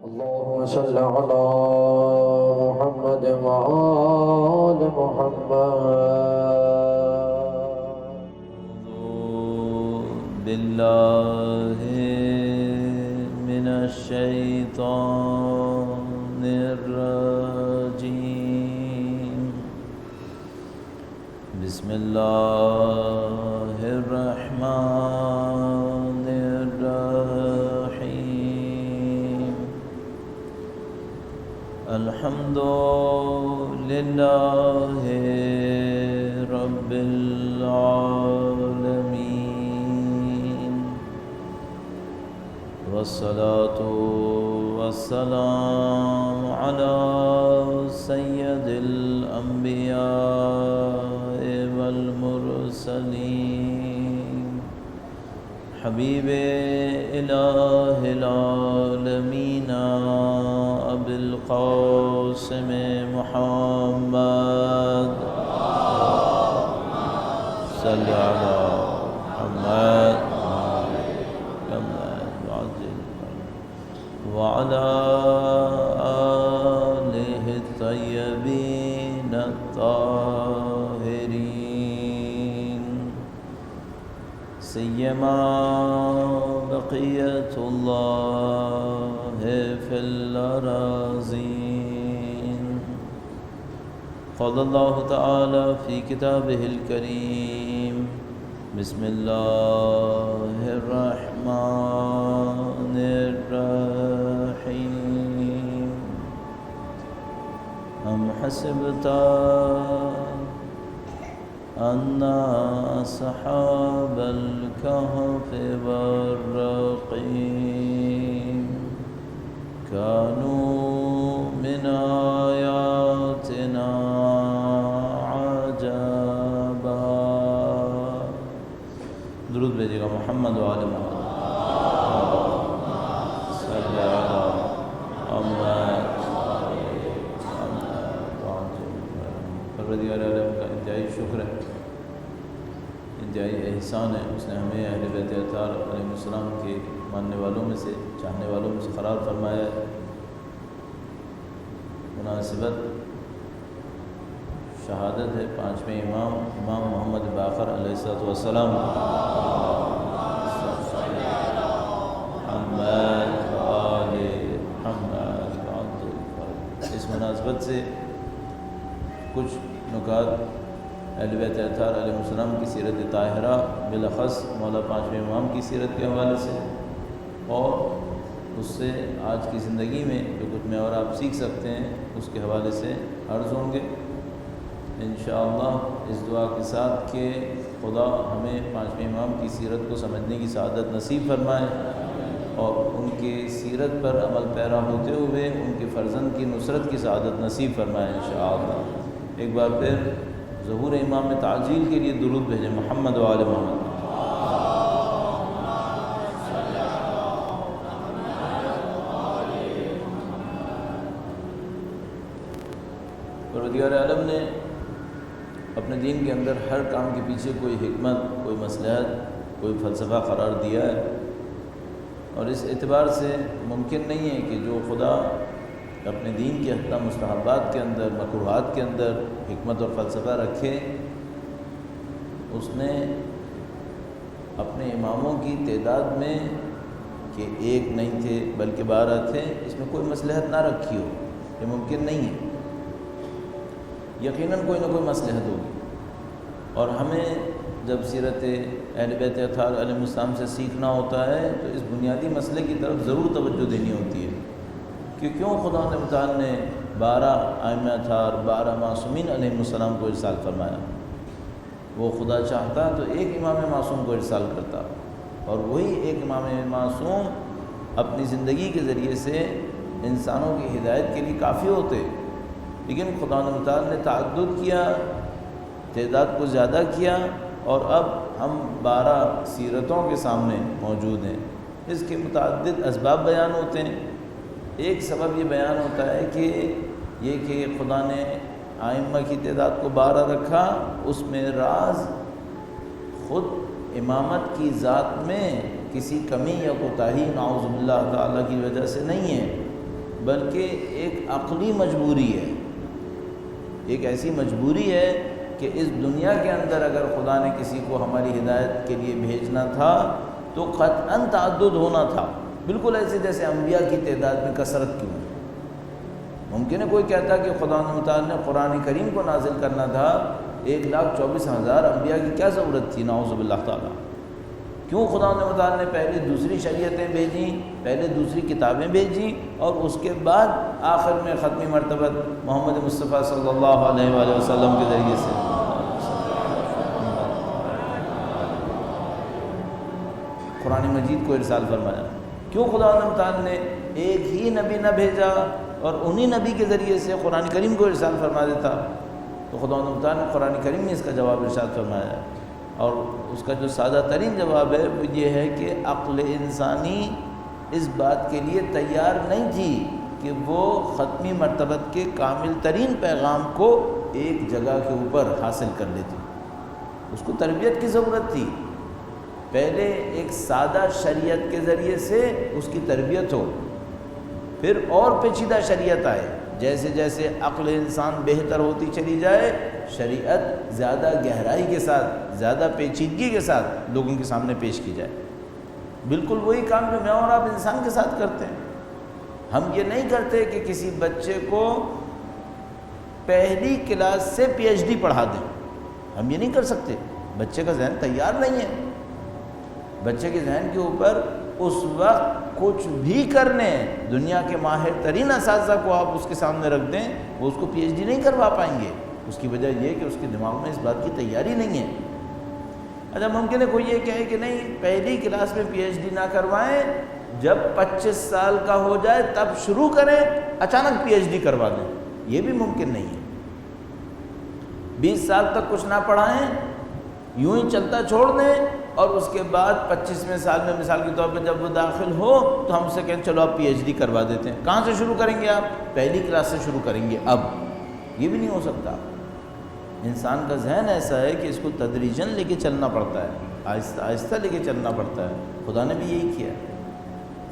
اللهم صل على محمد وآل محمد. بالله من الشيطان الرجيم. بسم الله الرحمن الرحيم. الحمد لله رب العالمين، والصلاة والسلام على سيد الأنبياء والمرسلين، حبيب إله العالمين أبي القاسم محمد. صل على محمد وعلى آله الطيبين الطاهرين، سيما بقية الله في الأراضين. قال الله تعالى في كتابه الكريم: بسم الله الرحمن الرحيم. أم حسبت أن أصحاب الكهف والرقيم كانوا من آياتنا عجبا. درود بھیجیے گا محمد و آل محمد. صلی علی محمد. پروردگار عالم کا انتہائی شکر ہے، انتہائی احسان ہے، اس نے ہمیں اہل بیت اطہار علیہ السلام کے ماننے والوں میں سے، چاہنے والوں میں سے قرار فرمایا ہے. مناسبت شہادت ہے پانچویں امام محمد باقر علیہ السلام. اس مناسبت سے کچھ نکات اہل بیت اطہار علیہ السلام کی سیرت طاہرہ، بالاخص مولا پانچویں امام کی سیرت کے حوالے سے، اور اس سے آج کی زندگی میں جو کچھ میں اور آپ سیکھ سکتے ہیں اس کے حوالے سے عرض ہوں گے انشاءاللہ، اس دعا کے ساتھ کہ خدا ہمیں پانچویں امام کی سیرت کو سمجھنے کی سعادت نصیب فرمائے اور ان کی سیرت پر عمل پیرا ہوتے ہوئے ان کے فرزند کی نصرت کی سعادت نصیب فرمائے انشاءاللہ. ایک بار پھر ظہور امام تعجیل کے لیے درود بھیجیں محمد و آل محمد. پروردگار عالم نے اپنے دین کے اندر ہر کام کے پیچھے کوئی حکمت، کوئی مصلحت، کوئی فلسفہ قرار دیا ہے، اور اس اعتبار سے ممکن نہیں ہے کہ جو خدا اپنے دین کے حتی مستحبات کے اندر، مکروہات کے اندر حکمت اور فلسفہ رکھے، اس نے اپنے اماموں کی تعداد میں کہ ایک نہیں تھے بلکہ 12 تھے، اس میں کوئی مصلحت نہ رکھی ہو. یہ ممکن نہیں ہے، یقیناً کوئی نہ کوئی مصلحت ہوگی. اور ہمیں جب سیرت اہل بیت اطہار علیہ السلام سے سیکھنا ہوتا ہے تو اس بنیادی مسئلے کی طرف ضرور توجہ دینی ہوتی ہے کہ کیوں خدا متعال نے 12 ائمہ اطہار، 12 معصومین علیہ السلام کو ارسال فرمایا. وہ خدا چاہتا تو ایک امام معصوم کو ارسال کرتا، اور وہی ایک امام معصوم اپنی زندگی کے ذریعے سے انسانوں کی ہدایت کے لیے کافی ہوتے. لیکن خدا متعال نے تعدد کیا، تعداد کو زیادہ کیا، اور اب ہم 12 سیرتوں کے سامنے موجود ہیں. اس کے متعدد اسباب بیان ہوتے ہیں. ایک سبب یہ بیان ہوتا ہے کہ خدا نے ائمہ کی تعداد کو 12 رکھا، اس میں راز خود امامت کی ذات میں کسی کمی یا کوتاہی نعوذ باللہ تعالیٰ کی وجہ سے نہیں ہے، بلکہ ایک عقلی مجبوری ہے، ایک ایسی مجبوری ہے کہ اس دنیا کے اندر اگر خدا نے کسی کو ہماری ہدایت کے لیے بھیجنا تھا تو قطعاً تعدد ہونا تھا، بالکل ایسے جیسے انبیاء کی تعداد میں کثرت کیوں ہے۔ ممکن ہے کوئی کہتا کہ خدا متعال نے قرآن کریم کو نازل کرنا تھا 1,24,000 انبیاء کی کیا ضرورت تھی، نعوذ باللہ تعالیٰ، کیوں خدا متعال نے پہلے دوسری شریعتیں بھیجیں، پہلے دوسری کتابیں بھیجیں اور اس کے بعد آخر میں ختمی مرتبہ محمد مصطفیٰ صلی اللہ علیہ وآلہ وسلم کے ذریعے سے قرآن مجید کو ارسال فرمایا؟ کیوں خدا متعال نے ایک ہی نبی نہ بھیجا اور انہی نبی کے ذریعے سے قرآن کریم کو ارسال فرما دیتا؟ تو خدا متعال نے قرآن کریم میں اس کا جواب ارشاد فرمایا ہے، اور اس کا جو سادہ ترین جواب ہے وہ یہ ہے کہ عقل انسانی اس بات کے لیے تیار نہیں تھی کہ وہ ختمی مرتبت کے کامل ترین پیغام کو ایک جگہ کے اوپر حاصل کر لیتی، اس کو تربیت کی ضرورت تھی۔ پہلے ایک سادہ شریعت کے ذریعے سے اس کی تربیت ہو، پھر اور پیچیدہ شریعت آئے، جیسے جیسے عقل انسان بہتر ہوتی چلی جائے شریعت زیادہ گہرائی کے ساتھ، زیادہ پیچیدگی کے ساتھ لوگوں کے سامنے پیش کی جائے۔ بالکل وہی کام جو میں اور آپ انسان کے ساتھ کرتے ہیں۔ ہم یہ نہیں کرتے کہ کسی بچے کو پہلی کلاس سے پی ایچ ڈی پڑھا دیں، ہم یہ نہیں کر سکتے، بچے کا ذہن تیار نہیں ہے۔ بچے کے ذہن کے اوپر اس وقت کچھ بھی کرنے، دنیا کے ماہر ترین اساتذہ کو آپ اس کے سامنے رکھ دیں، وہ اس کو پی ایچ ڈی نہیں کروا پائیں گے۔ اس کی وجہ یہ کہ اس کے دماغ میں اس بات کی تیاری نہیں ہے۔ اچھا ممکن ہے کوئی یہ کہے کہ نہیں پہلی کلاس میں پی ایچ ڈی نہ کروائیں، جب 25 سال کا ہو جائے تب شروع کریں، اچانک پی ایچ ڈی کروا دیں، یہ بھی ممکن نہیں ہے۔ 20 سال تک کچھ نہ پڑھائیں، یوں ہی چلتا چھوڑ دیں، اور اس کے بعد 25ویں سال میں مثال کے طور پہ جب وہ داخل ہو تو ہم سے کہیں چلو آپ پی ایچ ڈی کروا دیتے ہیں۔ کہاں سے شروع کریں گے؟ آپ پہلی کلاس سے شروع کریں گے۔ اب یہ بھی نہیں ہو سکتا۔ انسان کا ذہن ایسا ہے کہ اس کو تدریجاً لے کے چلنا پڑتا ہے، آہستہ آہستہ لے کے چلنا پڑتا ہے۔ خدا نے بھی یہی کیا،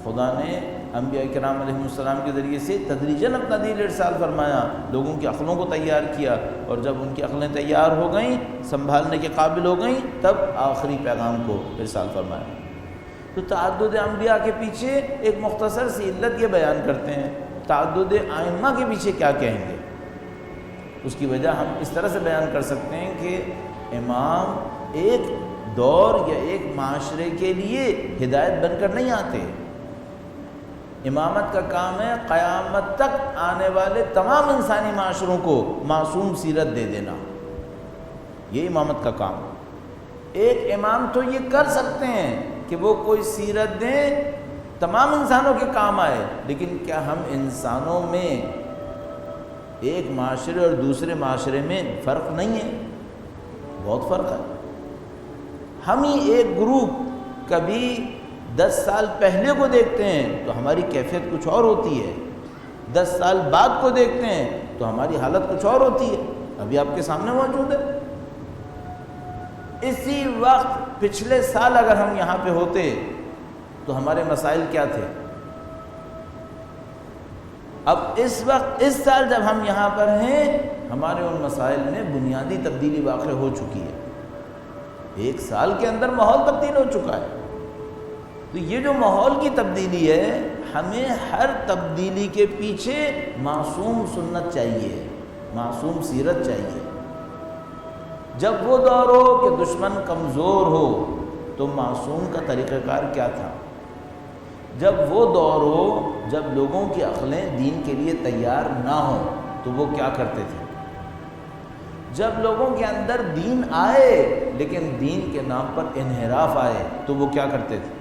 خدا نے انبیاء کرام علیہ السلام کے ذریعے سے تدریجاً اپنا دین ارسال فرمایا، لوگوں کی عقلوں کو تیار کیا، اور جب ان کی عقلیں تیار ہو گئیں، سنبھالنے کے قابل ہو گئیں، تب آخری پیغام کو ارسال فرمایا۔ تو تعدد انبیاء کے پیچھے ایک مختصر سی علت یہ بیان کرتے ہیں، تعدد ائمہ کے پیچھے کیا کہیں گے؟ اس کی وجہ ہم اس طرح سے بیان کر سکتے ہیں کہ امام ایک دور یا ایک معاشرے کے لیے ہدایت بن کر نہیں آتے۔ امامت کا کام ہے قیامت تک آنے والے تمام انسانی معاشروں کو معصوم سیرت دے دینا، یہ امامت کا کام ہے۔ ایک امام تو یہ کر سکتے ہیں کہ وہ کوئی سیرت دیں تمام انسانوں کے کام آئے، لیکن کیا ہم انسانوں میں ایک معاشرے اور دوسرے معاشرے میں فرق نہیں ہے؟ بہت فرق ہے۔ ہم ہی ایک گروپ کبھی 10 سال پہلے کو دیکھتے ہیں تو ہماری کیفیت کچھ اور ہوتی ہے، 10 سال بعد کو دیکھتے ہیں تو ہماری حالت کچھ اور ہوتی ہے، ابھی آپ کے سامنے موجود ہے۔ اسی وقت پچھلے سال اگر ہم یہاں پہ ہوتے تو ہمارے مسائل کیا تھے؟ اب اس وقت اس سال جب ہم یہاں پر ہیں، ہمارے ان مسائل میں بنیادی تبدیلی واقع ہو چکی ہے۔ ایک سال کے اندر ماحول تبدیل ہو چکا ہے۔ تو یہ جو ماحول کی تبدیلی ہے، ہمیں ہر تبدیلی کے پیچھے معصوم سنت چاہیے، معصوم سیرت چاہیے۔ جب وہ دور ہو کہ دشمن کمزور ہو تو معصوم کا طریقہ کار کیا تھا؟ جب وہ دور ہو جب لوگوں کی عقلیں دین کے لیے تیار نہ ہوں تو وہ کیا کرتے تھے؟ جب لوگوں کے اندر دین آئے لیکن دین کے نام پر انحراف آئے تو وہ کیا کرتے تھے؟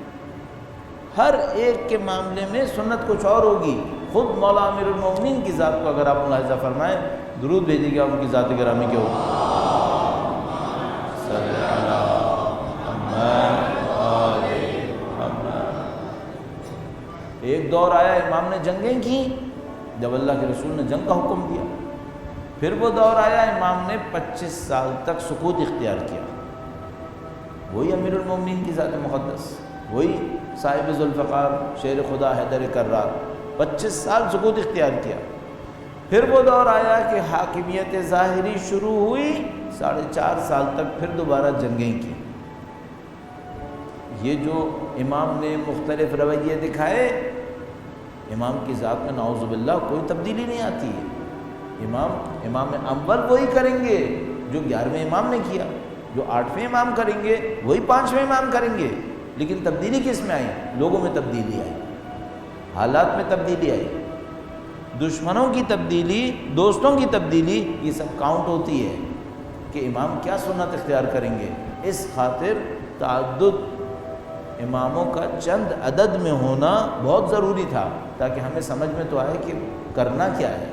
ہر ایک کے معاملے میں سنت کچھ اور ہوگی۔ خود مولا امیر المومنین کی ذات کو اگر آپ ملاحظہ فرمائیں، درود بھیجیے گا ان کی ذات گرامی کے اوپر۔ ایک دور آیا امام نے جنگیں کی جب اللہ کے رسول نے جنگ کا حکم دیا، پھر وہ دور آیا امام نے 25 سال تک سکوت اختیار کیا۔ وہی امیر المومنین کی ذات مقدس، وہی صاحب ذوالفقار شیر خدا حیدر کرار، 25 سال سکوت اختیار کیا. پھر وہ دور آیا کہ حاکمیت ظاہری شروع ہوئی، 4.5 سال تک پھر دوبارہ جنگیں کی. یہ جو امام نے مختلف رویے دکھائے، امام کی ذات میں نعوذ باللہ کوئی تبدیلی نہیں آتی ہے. امام اول وہی کریں گے جو 11ویں امام نے کیا، جو 8ویں امام کریں گے وہی 5ویں امام کریں گے. لیکن تبدیلی کس میں آئی؟ لوگوں میں تبدیلی آئی، حالات میں تبدیلی آئی، دشمنوں کی تبدیلی، دوستوں کی تبدیلی، یہ سب کاؤنٹ ہوتی ہے کہ امام کیا سنت اختیار کریں گے. اس خاطر تعدد اماموں کا چند عدد میں ہونا بہت ضروری تھا تاکہ ہمیں سمجھ میں تو آئے کہ کرنا کیا ہے.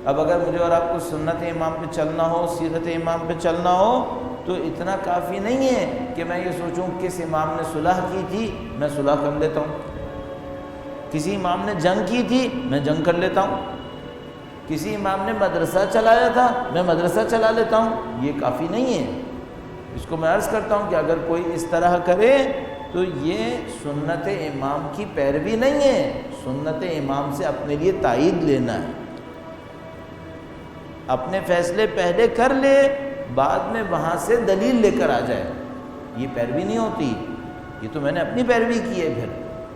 اب اگر مجھے اور آپ کو سنت امام پہ چلنا ہو، سیرت امام پہ چلنا ہو، تو اتنا کافی نہیں ہے کہ میں یہ سوچوں کس امام نے صلح کی تھی میں صلح کر لیتا ہوں، کسی امام نے جنگ کی تھی میں جنگ کر لیتا ہوں، کسی امام نے مدرسہ چلایا تھا میں مدرسہ چلا لیتا ہوں. یہ کافی نہیں ہے. اس کو میں عرض کرتا ہوں کہ اگر کوئی اس طرح کرے تو یہ سنت امام کی پیروی نہیں ہے، سنت امام سے اپنے لیے تائید لینا ہے. اپنے فیصلے پہلے کر لے، بعد میں وہاں سے دلیل لے کر آ جائے. یہ پیروی نہیں ہوتی، یہ تو میں نے اپنی پیروی کی ہے پھر،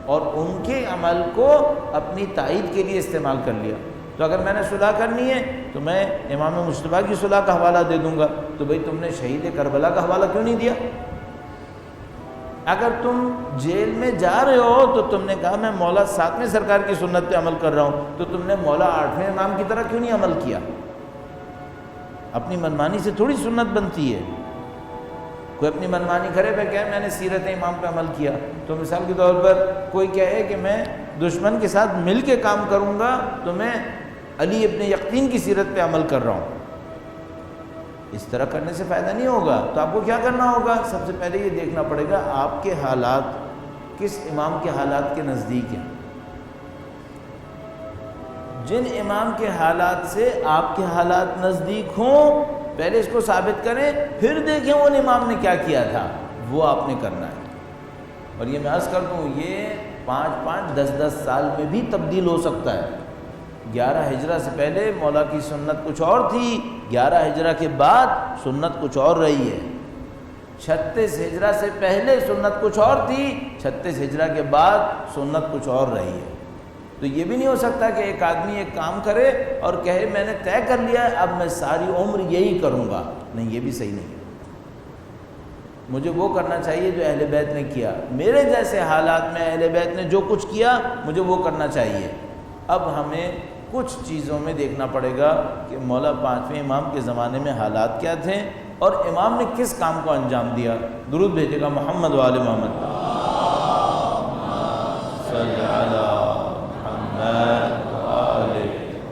اور ان کے عمل کو اپنی تائید کے لیے استعمال کر لیا. تو اگر میں نے صلح کرنی ہے تو میں امام مصطفیٰ کی صلح کا حوالہ دے دوں گا. تو بھئی تم نے شہید کربلا کا حوالہ کیوں نہیں دیا؟ اگر تم جیل میں جا رہے ہو تو تم نے کہا میں مولا 7ویں سرکار کی سنت پہ عمل کر رہا ہوں، تو تم نے مولا 8ویں امام کی طرح کیوں نہیں عمل کیا؟ اپنی منمانی سے تھوڑی سنت بنتی ہے. کوئی اپنی منمانی کرے پہ کہے میں نے سیرت امام پہ عمل کیا. تو مثال کے طور پر کوئی کہے کہ میں دشمن کے ساتھ مل کے کام کروں گا تو میں علی ابن یقطین کی سیرت پہ عمل کر رہا ہوں. اس طرح کرنے سے فائدہ نہیں ہوگا. تو آپ کو کیا کرنا ہوگا؟ سب سے پہلے یہ دیکھنا پڑے گا آپ کے حالات کس امام کے حالات کے نزدیک ہیں. جن امام کے حالات سے آپ کے حالات نزدیک ہوں پہلے اس کو ثابت کریں، پھر دیکھیں ان امام نے کیا کیا تھا، وہ آپ نے کرنا ہے. اور یہ میں عرض کر دوں یہ 5-5 10-10 سال میں بھی تبدیل ہو سکتا ہے. 11 ہجرہ سے پہلے مولا کی سنت کچھ اور تھی، 11 ہجرہ کے بعد سنت کچھ اور رہی ہے. 36 ہجرہ سے پہلے سنت کچھ اور تھی، 36 ہجرہ کے بعد سنت کچھ اور رہی ہے. تو یہ بھی نہیں ہو سکتا کہ ایک آدمی ایک کام کرے اور کہے میں نے طے کر لیا ہے اب میں ساری عمر یہی کروں گا. نہیں، یہ بھی صحیح نہیں ہے. مجھے وہ کرنا چاہیے جو اہل بیت نے کیا. میرے جیسے حالات میں اہل بیت نے جو کچھ کیا مجھے وہ کرنا چاہیے. اب ہمیں کچھ چیزوں میں دیکھنا پڑے گا کہ مولا 5ویں امام کے زمانے میں حالات کیا تھے اور امام نے کس کام کو انجام دیا. درود بھیجے گا محمد و آل محمد. صلی علی محمد و آل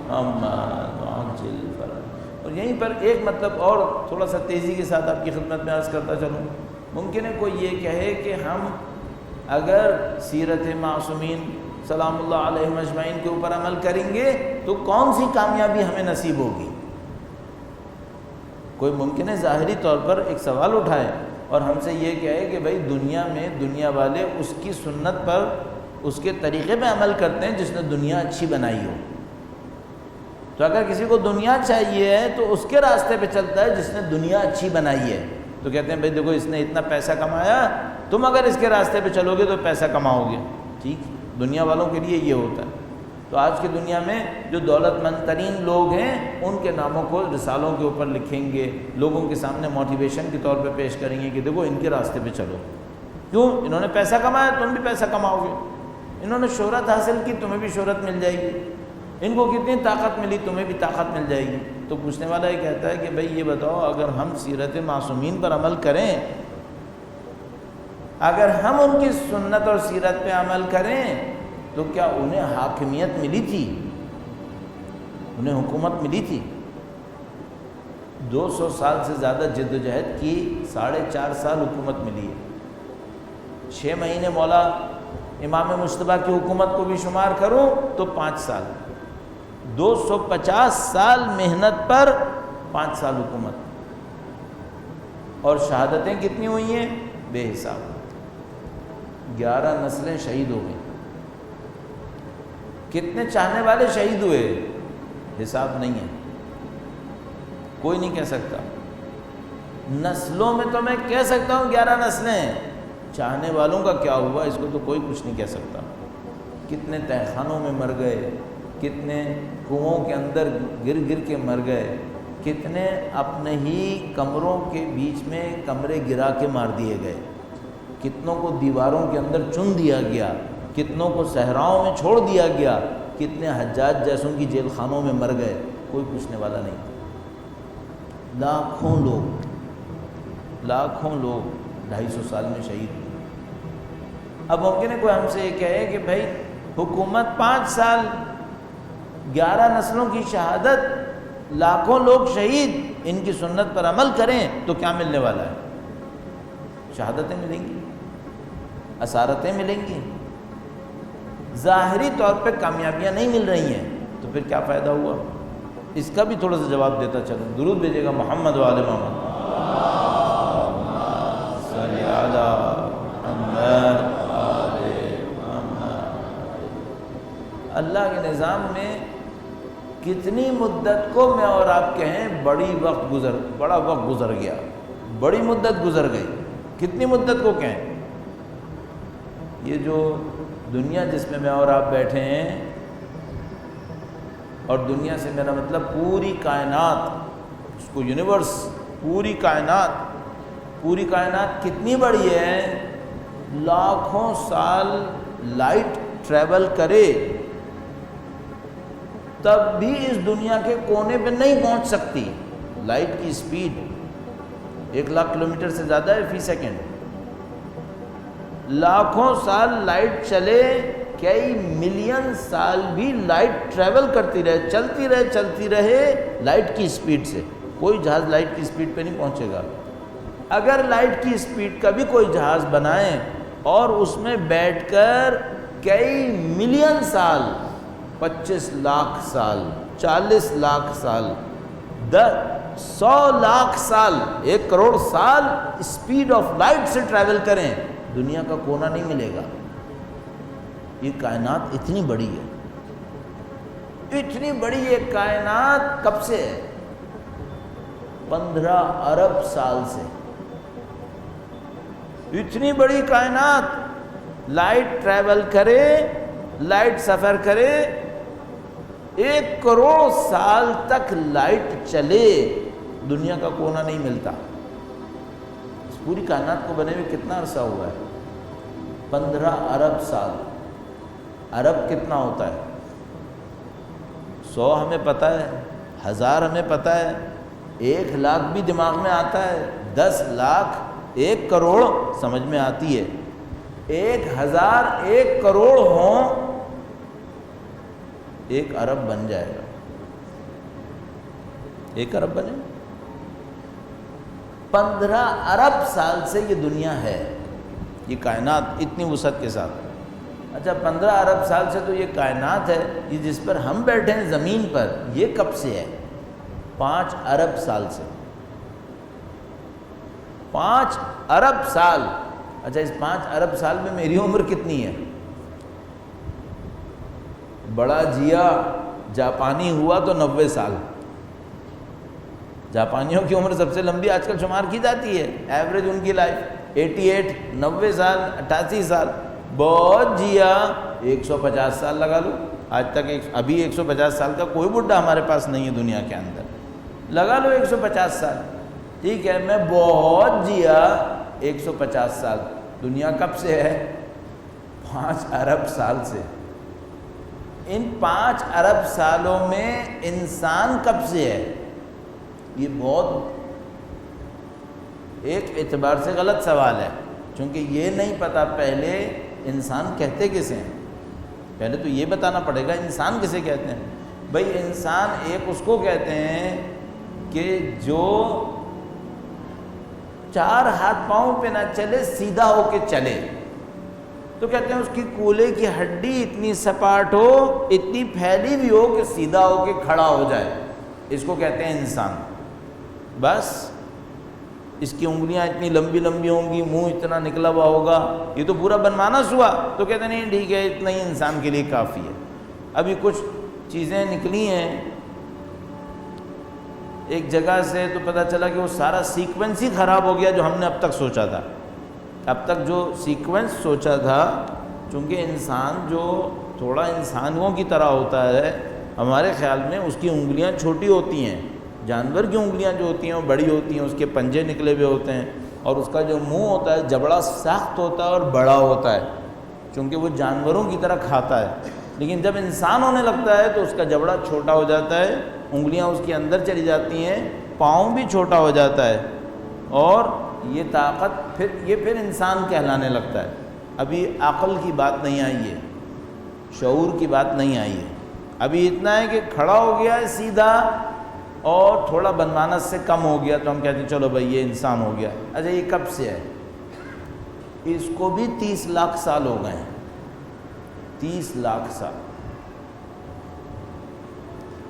محمد وعجل فرج. اور یہیں پر ایک مطلب اور تھوڑا سا تیزی کے ساتھ آپ کی خدمت میں عرض کرتا چلوں. ممکن ہے کوئی یہ کہے کہ ہم اگر سیرت معصومین سلام اللہ علیہ اجمعین کے اوپر عمل کریں گے تو کون سی کامیابی ہمیں نصیب ہوگی. کوئی ممکن ہے ظاہری طور پر ایک سوال اٹھائے اور ہم سے یہ کہے کہ بھائی دنیا میں دنیا والے اس کی سنت پر اس کے طریقے پہ عمل کرتے ہیں جس نے دنیا اچھی بنائی ہو. تو اگر کسی کو دنیا چاہیے ہے تو اس کے راستے پہ چلتا ہے جس نے دنیا اچھی بنائی ہے. تو کہتے ہیں بھائی دیکھو اس نے اتنا پیسہ کمایا، تم اگر اس کے راستے پہ چلو گے تو پیسہ کماؤ گے. ٹھیک، دنیا والوں کے لیے یہ ہوتا ہے. تو آج کی دنیا میں جو دولت مند ترین لوگ ہیں ان کے ناموں کو رسالوں کے اوپر لکھیں گے، لوگوں کے سامنے موٹیویشن کے طور پہ پیش کریں گے کہ دیکھو ان کے راستے پہ چلو. کیوں؟ انہوں نے پیسہ کمایا تم بھی پیسہ کماؤ گے. انہوں نے شہرت حاصل کی تمہیں بھی شہرت مل جائے گی. ان کو کتنی طاقت ملی تمہیں بھی طاقت مل جائے گی. تو پوچھنے والا یہ کہتا ہے کہ بھئی یہ بتاؤ اگر ہم سیرت معصومین پر عمل کریں، اگر ہم ان کی سنت اور سیرت پہ عمل کریں تو کیا انہیں حاکمیت ملی تھی؟ انہیں حکومت ملی تھی؟ 200 سال سے زیادہ جد و جہد کی، 4.5 سال حکومت ملی ہے. 6 مہینے مولا امام مصطفیٰ کی حکومت کو بھی شمار کروں تو 5 سال. 250 سال محنت پر 5 سال حکومت. اور شہادتیں کتنی ہوئی ہیں؟ بے حساب. 11 نسلیں شہید ہو گئیں. کتنے چاہنے والے شہید ہوئے، حساب نہیں ہے، کوئی نہیں کہہ سکتا۔ نسلوں میں تو میں کہہ سکتا ہوں 11 نسلیں، چاہنے والوں کا کیا ہوا اس کو تو کوئی کچھ نہیں کہہ سکتا۔ کتنے تہخانوں میں مر گئے، کتنے کنووں کے اندر گر گر کے مر گئے، کتنے اپنے ہی کمروں کے بیچ میں کمرے گرا کے مار دیے گئے، کتنوں کو دیواروں کے اندر چن دیا گیا، کتنوں کو صحراؤں میں چھوڑ دیا گیا، کتنے حجاج جیسوں کی جیل خانوں میں مر گئے، کوئی پوچھنے والا نہیں۔ لاکھوں لوگ 250 سال میں شہید ہوئے۔ اب ممکن ہے کوئی ہم سے یہ کہے کہ بھائی حکومت 5 سال، 11 نسلوں کی شہادت، لاکھوں لوگ شہید، ان کی سنت پر عمل کریں تو کیا ملنے والا ہے؟ شہادتیں ملیں گی، اسارتیں ملیں گی، ظاہری طور پہ کامیابیاں نہیں مل رہی ہیں، تو پھر کیا فائدہ ہوا؟ اس کا بھی تھوڑا سا جواب دیتا چلوں۔ درود بھیجے گا محمد وآل محمد۔ صلی علی محمد آل محمد۔ اللہ کے نظام میں کتنی مدت کو میں اور آپ کہیں بڑا وقت گزر گیا، بڑی مدت گزر گئی، کتنی مدت کو کہیں؟ یہ جو دنیا جس میں اور آپ بیٹھے ہیں، اور دنیا سے میرا مطلب پوری کائنات، اس کو یونیورس، پوری کائنات کتنی بڑی ہے؟ لاکھوں سال لائٹ ٹریول کرے تب بھی اس دنیا کے کونے پہ نہیں پہنچ سکتی۔ لائٹ کی سپیڈ 1,00,000 کلومیٹر سے زیادہ ہے فی سیکنڈ۔ لاکھوں سال لائٹ چلے، کئی ملین سال بھی لائٹ ٹریول کرتی رہے، چلتی رہے لائٹ کی سپیڈ سے۔ کوئی جہاز لائٹ کی سپیڈ پہ نہیں پہنچے گا۔ اگر لائٹ کی سپیڈ کا بھی کوئی جہاز بنائیں اور اس میں بیٹھ کر کئی ملین سال، 25 لاکھ سال، 40 لاکھ سال، 100 لاکھ سال، 1 کروڑ سال سپیڈ آف لائٹ سے ٹریول کریں، دنیا کا کونا نہیں ملے گا۔ یہ کائنات اتنی بڑی ہے، اتنی بڑی یہ کائنات کب سے ہے؟ 15 ارب سال سے۔ اتنی بڑی کائنات، لائٹ ٹریول کرے، لائٹ سفر کرے، 1 کروڑ سال تک لائٹ چلے، دنیا کا کونا نہیں ملتا۔ اس پوری کائنات کو بنے ہوئے کتنا عرصہ ہوا ہے؟ 15 ارب سال۔ ارب کتنا ہوتا ہے؟ 100 ہمیں پتہ ہے، 1000 ہمیں پتہ ہے، 1 لاکھ بھی دماغ میں آتا ہے، 10 لاکھ، 1 کروڑ سمجھ میں آتی ہے، 1000 1 کروڑ ہوں، 1 ارب بن جائے گا۔ 1 ارب بنے، 15 ارب سال سے یہ دنیا ہے، یہ کائنات اتنی وسعت کے ساتھ۔ اچھا 15 ارب سال سے تو یہ کائنات ہے، یہ جس پر ہم بیٹھے ہیں زمین پر، یہ کب سے ہے؟ 5 ارب سال سے۔ 5 ارب سال۔ اچھا اس 5 ارب سال میں میری عمر کتنی ہے؟ بڑا جیا جاپانی ہوا تو 90 سال۔ جاپانیوں کی عمر سب سے لمبی آج کل شمار کی جاتی ہے، ایوریج ان کی لائف 88، 90 سال، 88 سال۔ بہت جیا 150 سال لگا لو، آج تک ابھی 150 سال کا کوئی بڈھا ہمارے پاس نہیں ہے دنیا کے اندر، لگا لو 150 سال، ٹھیک ہے، میں بہت جیا 150 سال۔ دنیا کب سے ہے؟ 5 ارب سال سے۔ ان 5 ارب سالوں میں انسان کب سے ہے؟ یہ بہت ایک اعتبار سے غلط سوال ہے، چونکہ یہ نہیں پتا پہلے انسان کہتے کسے ہیں۔ پہلے تو یہ بتانا پڑے گا انسان کسے کہتے ہیں۔ بھائی انسان ایک اس کو کہتے ہیں کہ جو 4 ہاتھ پاؤں پہ نہ چلے، سیدھا ہو کے چلے، تو کہتے ہیں اس کی کولے کی ہڈی اتنی سپاٹ ہو، اتنی پھیلی بھی ہو کہ سیدھا ہو کے کھڑا ہو جائے، اس کو کہتے ہیں انسان۔ بس اس کی انگلیاں اتنی لمبی لمبی ہوں گی، منہ اتنا نکلا ہوا ہوگا، یہ تو پورا بنمانس ہوا، تو کہتے ہیں نہیں ٹھیک ہے اتنا ہی انسان کے لیے کافی ہے۔ ابھی کچھ چیزیں نکلی ہیں ایک جگہ سے، تو پتہ چلا کہ وہ سارا سیکوینس ہی خراب ہو گیا جو ہم نے اب تک سوچا تھا. اب تک جو سیکوینس سوچا تھا، چونکہ انسان جو تھوڑا انسانوں کی طرح ہوتا ہے، ہمارے خیال میں اس کی انگلیاں چھوٹی ہوتی ہیں، جانور کی انگلیاں جو ہوتی ہیں وہ بڑی ہوتی ہیں، اس کے پنجے نکلے ہوئے ہوتے ہیں، اور اس کا جو منہ ہوتا ہے جبڑا سخت ہوتا ہے اور بڑا ہوتا ہے، چونکہ وہ جانوروں کی طرح کھاتا ہے. لیکن جب انسان ہونے لگتا ہے تو اس کا جبڑا چھوٹا ہو جاتا ہے، انگلیاں اس کے اندر چلی جاتی ہیں، پاؤں بھی چھوٹا ہو جاتا ہے، اور یہ طاقت پھر انسان کہلانے لگتا ہے. ابھی عقل کی بات نہیں آئی ہے، شعور کی بات نہیں آئی ہے. ابھی اتنا ہے کہ کھڑا ہو گیا ہے سیدھا اور تھوڑا بنمانس سے کم ہو گیا تو ہم کہتے ہیں چلو بھائی یہ انسان ہو گیا. اچھا یہ کب سے ہے؟ اس کو بھی 30 لاکھ سال ہو گئے ہیں. 30 لاکھ سال.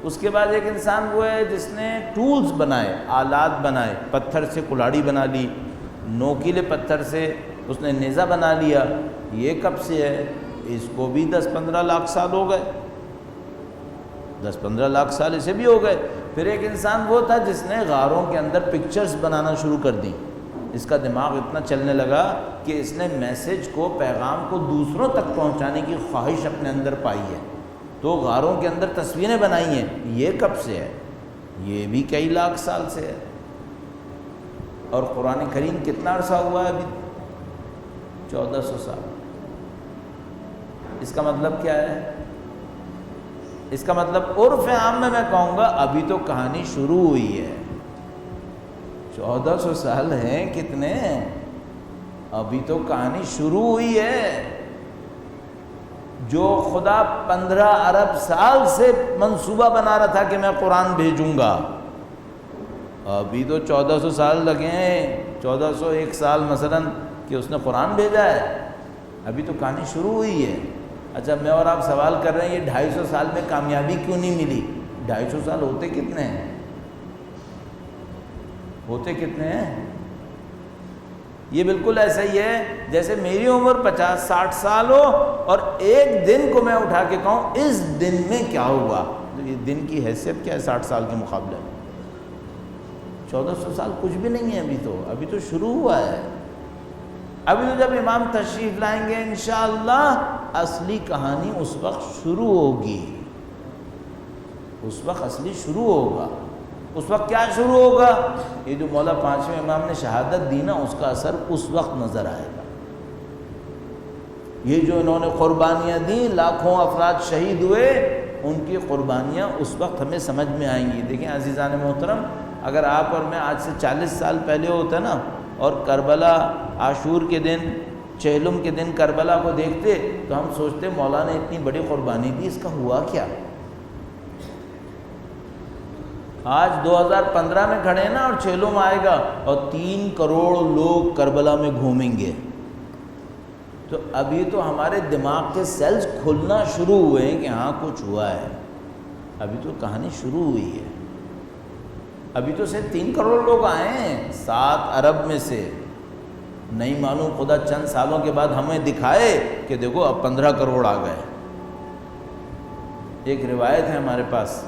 اس کے بعد ایک انسان وہ ہے جس نے ٹولز بنائے، آلات بنائے، پتھر سے کلاڑی بنا لی، نوکیلے پتھر سے اس نے نیزہ بنا لیا. یہ کب سے ہے؟ اس کو بھی 10-15 لاکھ سال ہو گئے. 10-15 لاکھ سال اسے بھی ہو گئے. پھر ایک انسان وہ تھا جس نے غاروں کے اندر پکچرز بنانا شروع کر دی. اس کا دماغ اتنا چلنے لگا کہ اس نے میسج کو، پیغام کو دوسروں تک پہنچانے کی خواہش اپنے اندر پائی ہے، تو غاروں کے اندر تصویریں بنائی ہیں. یہ کب سے ہے؟ یہ بھی کئی لاکھ سال سے ہے. اور قرآن کریم کتنا عرصہ ہوا ہے؟ ابھی 1400 سال. اس کا مطلب کیا ہے؟ اس کا مطلب عرف عام میں کہوں گا ابھی تو کہانی شروع ہوئی ہے. 1400 سال ہیں کتنے؟ ابھی تو کہانی شروع ہوئی ہے. جو خدا 15 ارب سال سے منصوبہ بنا رہا تھا کہ میں قرآن بھیجوں گا، ابھی تو 1400 سال لگے ہیں. 1401 سال مثلا کہ اس نے قرآن بھیجا ہے. ابھی تو کہانی شروع ہوئی ہے. اچھا میں اور آپ سوال کر رہے ہیں یہ 250 سال میں کامیابی کیوں نہیں ملی؟ 250 سال ہوتے کتنے ہیں؟ ہوتے کتنے ہیں؟ یہ بالکل ایسا ہی ہے جیسے میری عمر 50-60 سال ہو اور ایک دن کو میں اٹھا کے کہوں اس دن میں کیا ہوا، تو یہ دن کی حیثیت کیا ہے 60 سال کے مقابلے؟ 1400 سال کچھ بھی نہیں ہے. ابھی تو شروع ہوا ہے. ابھی تو جب امام تشریف لائیں گے انشاءاللہ اصلی کہانی اس وقت شروع ہوگی. اس وقت اصلی شروع ہوگا. اس وقت کیا شروع ہوگا؟ یہ جو مولا 5ویں امام نے شہادت دی نا، اس کا اثر اس وقت نظر آئے گا. یہ جو انہوں نے قربانیاں دیں، لاکھوں افراد شہید ہوئے، ان کی قربانیاں اس وقت ہمیں سمجھ میں آئیں گی. دیکھیں عزیزان محترم، اگر آپ اور میں آج سے 40 سال پہلے ہوتا نا اور کربلا، عاشور کے دن، چہلم کے دن کربلا کو دیکھتے تو ہم سوچتے مولا نے اتنی بڑی قربانی دی، اس کا ہوا کیا؟ آج 2015 میں کھڑے ہیں نا اور چہلم آئے گا اور 3 کروڑ لوگ کربلا میں گھومیں گے. تو ابھی تو ہمارے دماغ کے سیلز کھلنا شروع ہوئے ہیں کہ ہاں کچھ ہوا ہے. ابھی تو کہانی شروع ہوئی ہے. ابھی تو سے 3 کروڑ لوگ آئے ہیں 7 ارب میں سے. نہیں معلوم خدا چند سالوں کے بعد ہمیں دکھائے کہ دیکھو اب 15 کروڑ آ گئے. ایک روایت ہے ہمارے پاس،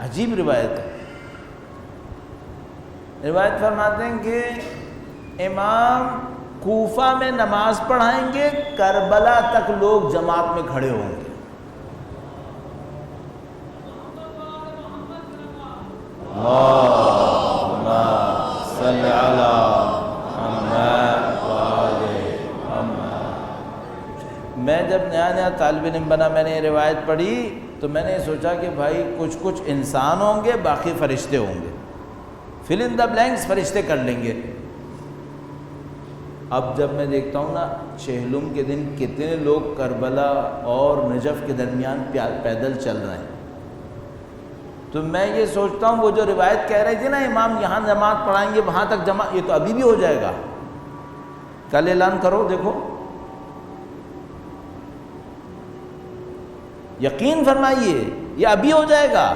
عجیب روایت ہے. روایت فرماتے ہیں کہ امام کوفہ میں نماز پڑھائیں گے، کربلا تک لوگ جماعت میں کھڑے ہوں گے. اللہم صلی علی محمد وآلِ محمد. میں جب نیا طالب علم بنا، میں نے یہ روایت پڑھی تو میں نے سوچا کہ بھائی کچھ انسان ہوں گے، باقی فرشتے ہوں گے. فل ان دا بلینکس فرشتے کر لیں گے. اب جب میں دیکھتا ہوں نا چہلم کے دن کتنے لوگ کربلا اور نجف کے درمیان پیدل چل رہے ہیں، تو میں یہ سوچتا ہوں وہ جو روایت کہہ رہی تھی نا امام یہاں جماعت پڑھائیں گے وہاں تک جماعت، یہ تو ابھی بھی ہو جائے گا. کل اعلان کرو، دیکھو یقین فرمائیے یہ ابھی ہو جائے گا.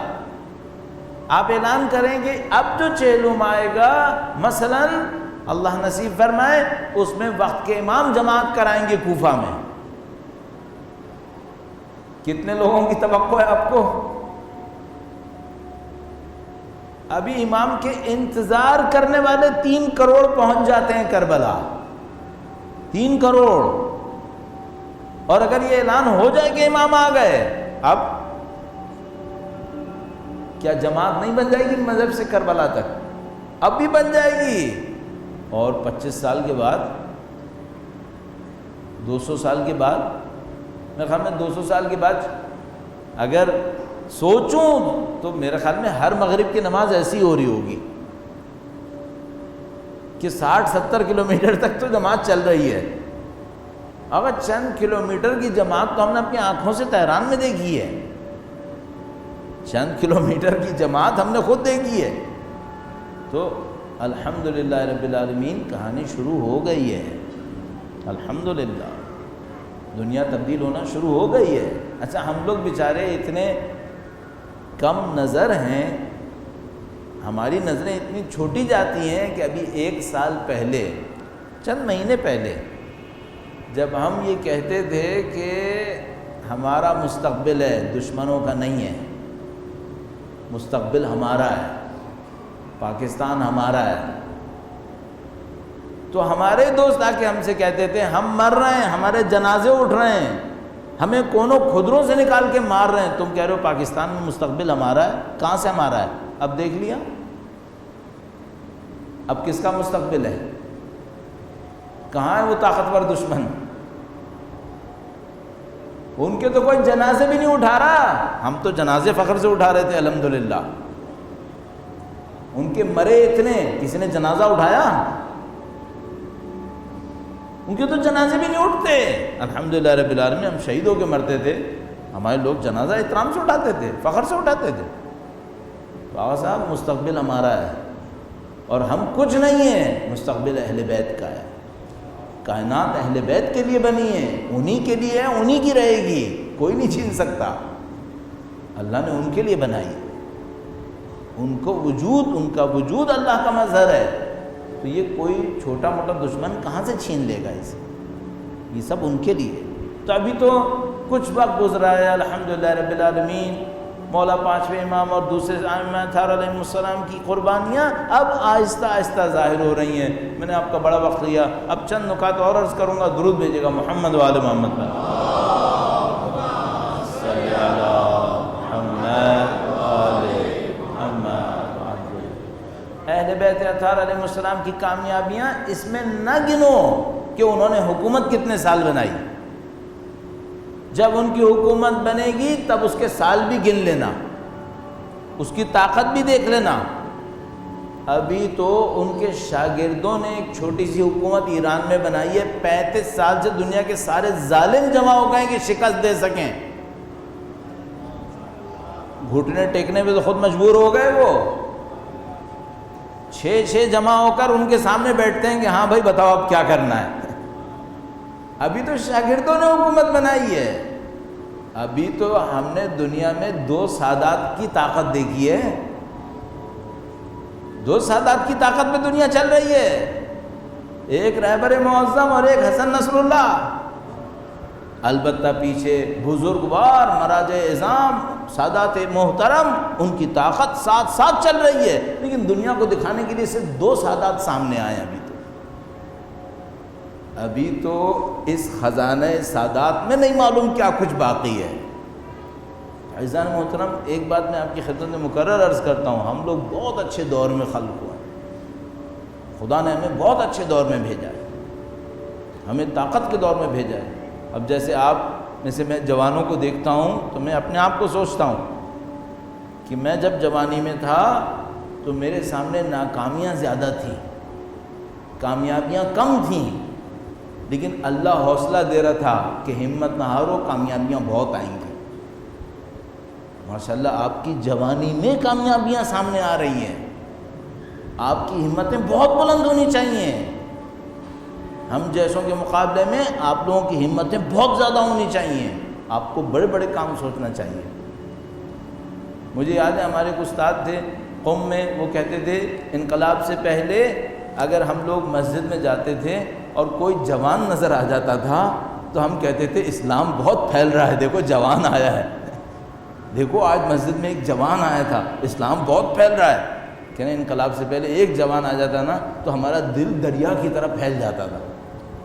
آپ اعلان کریں گے اب جو چہلم آئے گا مثلاً اللہ نصیب فرمائے اس میں وقت کے امام جماعت کرائیں گے کوفہ میں، کتنے لوگوں کی توقع ہے آپ کو؟ ابھی امام کے انتظار کرنے والے 3 کروڑ پہنچ جاتے ہیں کربلا، 3 کروڑ۔ اور اگر یہ اعلان ہو جائے کہ امام آ گئے، اب کیا جماعت نہیں بن جائے گی مذہب سے کربلا تک؟ اب بھی بن جائے گی۔ اور 25 سال کے بعد، 200 سال کے بعد، میرے خیال میں 200 سال کے بعد اگر سوچوں تو میرے خیال میں ہر مغرب کی نماز ایسی ہو رہی ہوگی کہ 60-70 کلومیٹر تک تو جماعت چل رہی ہے۔ اگر چند کلومیٹر کی جماعت تو ہم نے اپنی آنکھوں سے تہران میں دیکھی ہے، چند کلومیٹر کی جماعت ہم نے خود دیکھی ہے۔ تو الحمدللہ رب العالمین کہانی شروع ہو گئی ہے، الحمدللہ دنیا تبدیل ہونا شروع ہو گئی ہے۔ اچھا ہم لوگ بیچارے اتنے کم نظر ہیں، ہماری نظریں اتنی چھوٹی جاتی ہیں کہ ابھی 1 سال پہلے، چند مہینے پہلے جب ہم یہ کہتے تھے کہ ہمارا مستقبل ہے، دشمنوں کا نہیں ہے، مستقبل ہمارا ہے، پاکستان ہمارا ہے، تو ہمارے دوست آ کے ہم سے کہتے تھے ہم مر رہے ہیں، ہمارے جنازے اٹھ رہے ہیں، ہمیں کونوں کھدروں سے نکال کے مار رہے ہیں، تم کہہ رہے ہو پاکستان میں مستقبل ہمارا ہے؟ کہاں سے ہمارا ہے؟ اب دیکھ لیا، اب کس کا مستقبل ہے؟ کہاں ہے وہ طاقتور دشمن؟ ان کے تو کوئی جنازے بھی نہیں اٹھا رہا، ہم تو جنازے فخر سے اٹھا رہے تھے الحمدللہ۔ ان کے مرے اتنے، کسی نے جنازہ اٹھایا؟ ان کے تو جنازے بھی نہیں اٹھتے الحمدللہ رب العالمین۔ ہم شہید ہو کے مرتے تھے، ہمارے لوگ جنازہ احترام سے اٹھاتے تھے، فخر سے اٹھاتے تھے۔ تو آقا صاحب مستقبل ہمارا ہے اور ہم کچھ نہیں ہیں، مستقبل اہل بیت کا ہے، کائنات اہل بیت کے لیے بنی ہے، انہی کے لیے ہے، انہی کی رہے گی، کوئی نہیں چھین سکتا۔ اللہ نے ان کے لیے بنائی، ان کو وجود، ان کا وجود اللہ کا مظہر ہے، تو یہ کوئی چھوٹا موٹا دشمن کہاں سے چھین لے گا اسے؟ یہ سب ان کے لیے۔ تو ابھی تو کچھ وقت گزرا ہے الحمدللہ رب العالمین، مولا 5ویں امام اور دوسرے ائمہ اطہار علیہ السلام کی قربانیاں اب آہستہ آہستہ ظاہر ہو رہی ہیں۔ میں نے آپ کا بڑا وقت لیا، اب چند نکات اور عرض کروں گا، درود بھیجے گا محمد و آل محمد پر۔ صلی اللہ محمد و آل محمد۔ اہل بیت اطہار علیہ السلام کی کامیابیاں اس میں نہ گنو کہ انہوں نے حکومت کتنے سال بنائی، جب ان کی حکومت بنے گی تب اس کے سال بھی گن لینا، اس کی طاقت بھی دیکھ لینا۔ ابھی تو ان کے شاگردوں نے ایک چھوٹی سی حکومت ایران میں بنائی ہے، 35 سال سے دنیا کے سارے ظالم جمع ہو گئے کہ شکست دے سکیں، گھٹنے ٹیکنے پہ تو خود مجبور ہو گئے، وہ 6 جمع ہو کر ان کے سامنے بیٹھتے ہیں کہ ہاں بھائی بتاؤ اب کیا کرنا ہے۔ ابھی تو شاگردوں نے حکومت بنائی ہے، ابھی تو ہم نے دنیا میں 2 سادات کی طاقت دیکھی ہے، 2 سادات کی طاقت پہ دنیا چل رہی ہے، ایک رہبر معظم اور ایک حسن نصر اللہ۔ البتہ پیچھے بزرگوار مراجع اعظام سادات محترم، ان کی طاقت ساتھ ساتھ چل رہی ہے، لیکن دنیا کو دکھانے کے لیے صرف 2 سادات سامنے آئے ہیں۔ ابھی تو اس خزانہ سادات میں نہیں معلوم کیا کچھ باقی ہے۔ عزیزان محترم، ایک بات میں آپ کی خدمت میں مکرر عرض کرتا ہوں، ہم لوگ بہت اچھے دور میں خلق ہوئے، خدا نے ہمیں بہت اچھے دور میں بھیجا ہے، ہمیں طاقت کے دور میں بھیجا ہے۔ اب جیسے آپ میں سے میں جوانوں کو دیکھتا ہوں تو میں اپنے آپ کو سوچتا ہوں کہ میں جب جوانی میں تھا تو میرے سامنے ناکامیاں زیادہ تھیں، کامیابیاں کم تھیں، لیکن اللہ حوصلہ دے رہا تھا کہ ہمت نہ ہارو، کامیابیاں بہت آئیں گی۔ ماشاءاللہ آپ کی جوانی میں کامیابیاں سامنے آ رہی ہیں، آپ کی ہمتیں بہت بلند ہونی چاہیے، ہم جیسوں کے مقابلے میں آپ لوگوں کی ہمتیں بہت زیادہ ہونی چاہیے، آپ کو بڑے بڑے کام سوچنا چاہیے۔ مجھے یاد ہے ہمارے ایک استاد تھے قم میں، وہ کہتے تھے انقلاب سے پہلے اگر ہم لوگ مسجد میں جاتے تھے اور کوئی جوان نظر آ جاتا تھا تو ہم کہتے تھے اسلام بہت پھیل رہا ہے، دیکھو جوان آیا ہے، دیکھو آج مسجد میں ایک جوان آیا تھا، اسلام بہت پھیل رہا ہے۔ کہنے انقلاب سے پہلے ایک جوان آ جاتا نا تو ہمارا دل دریا کی طرح پھیل جاتا تھا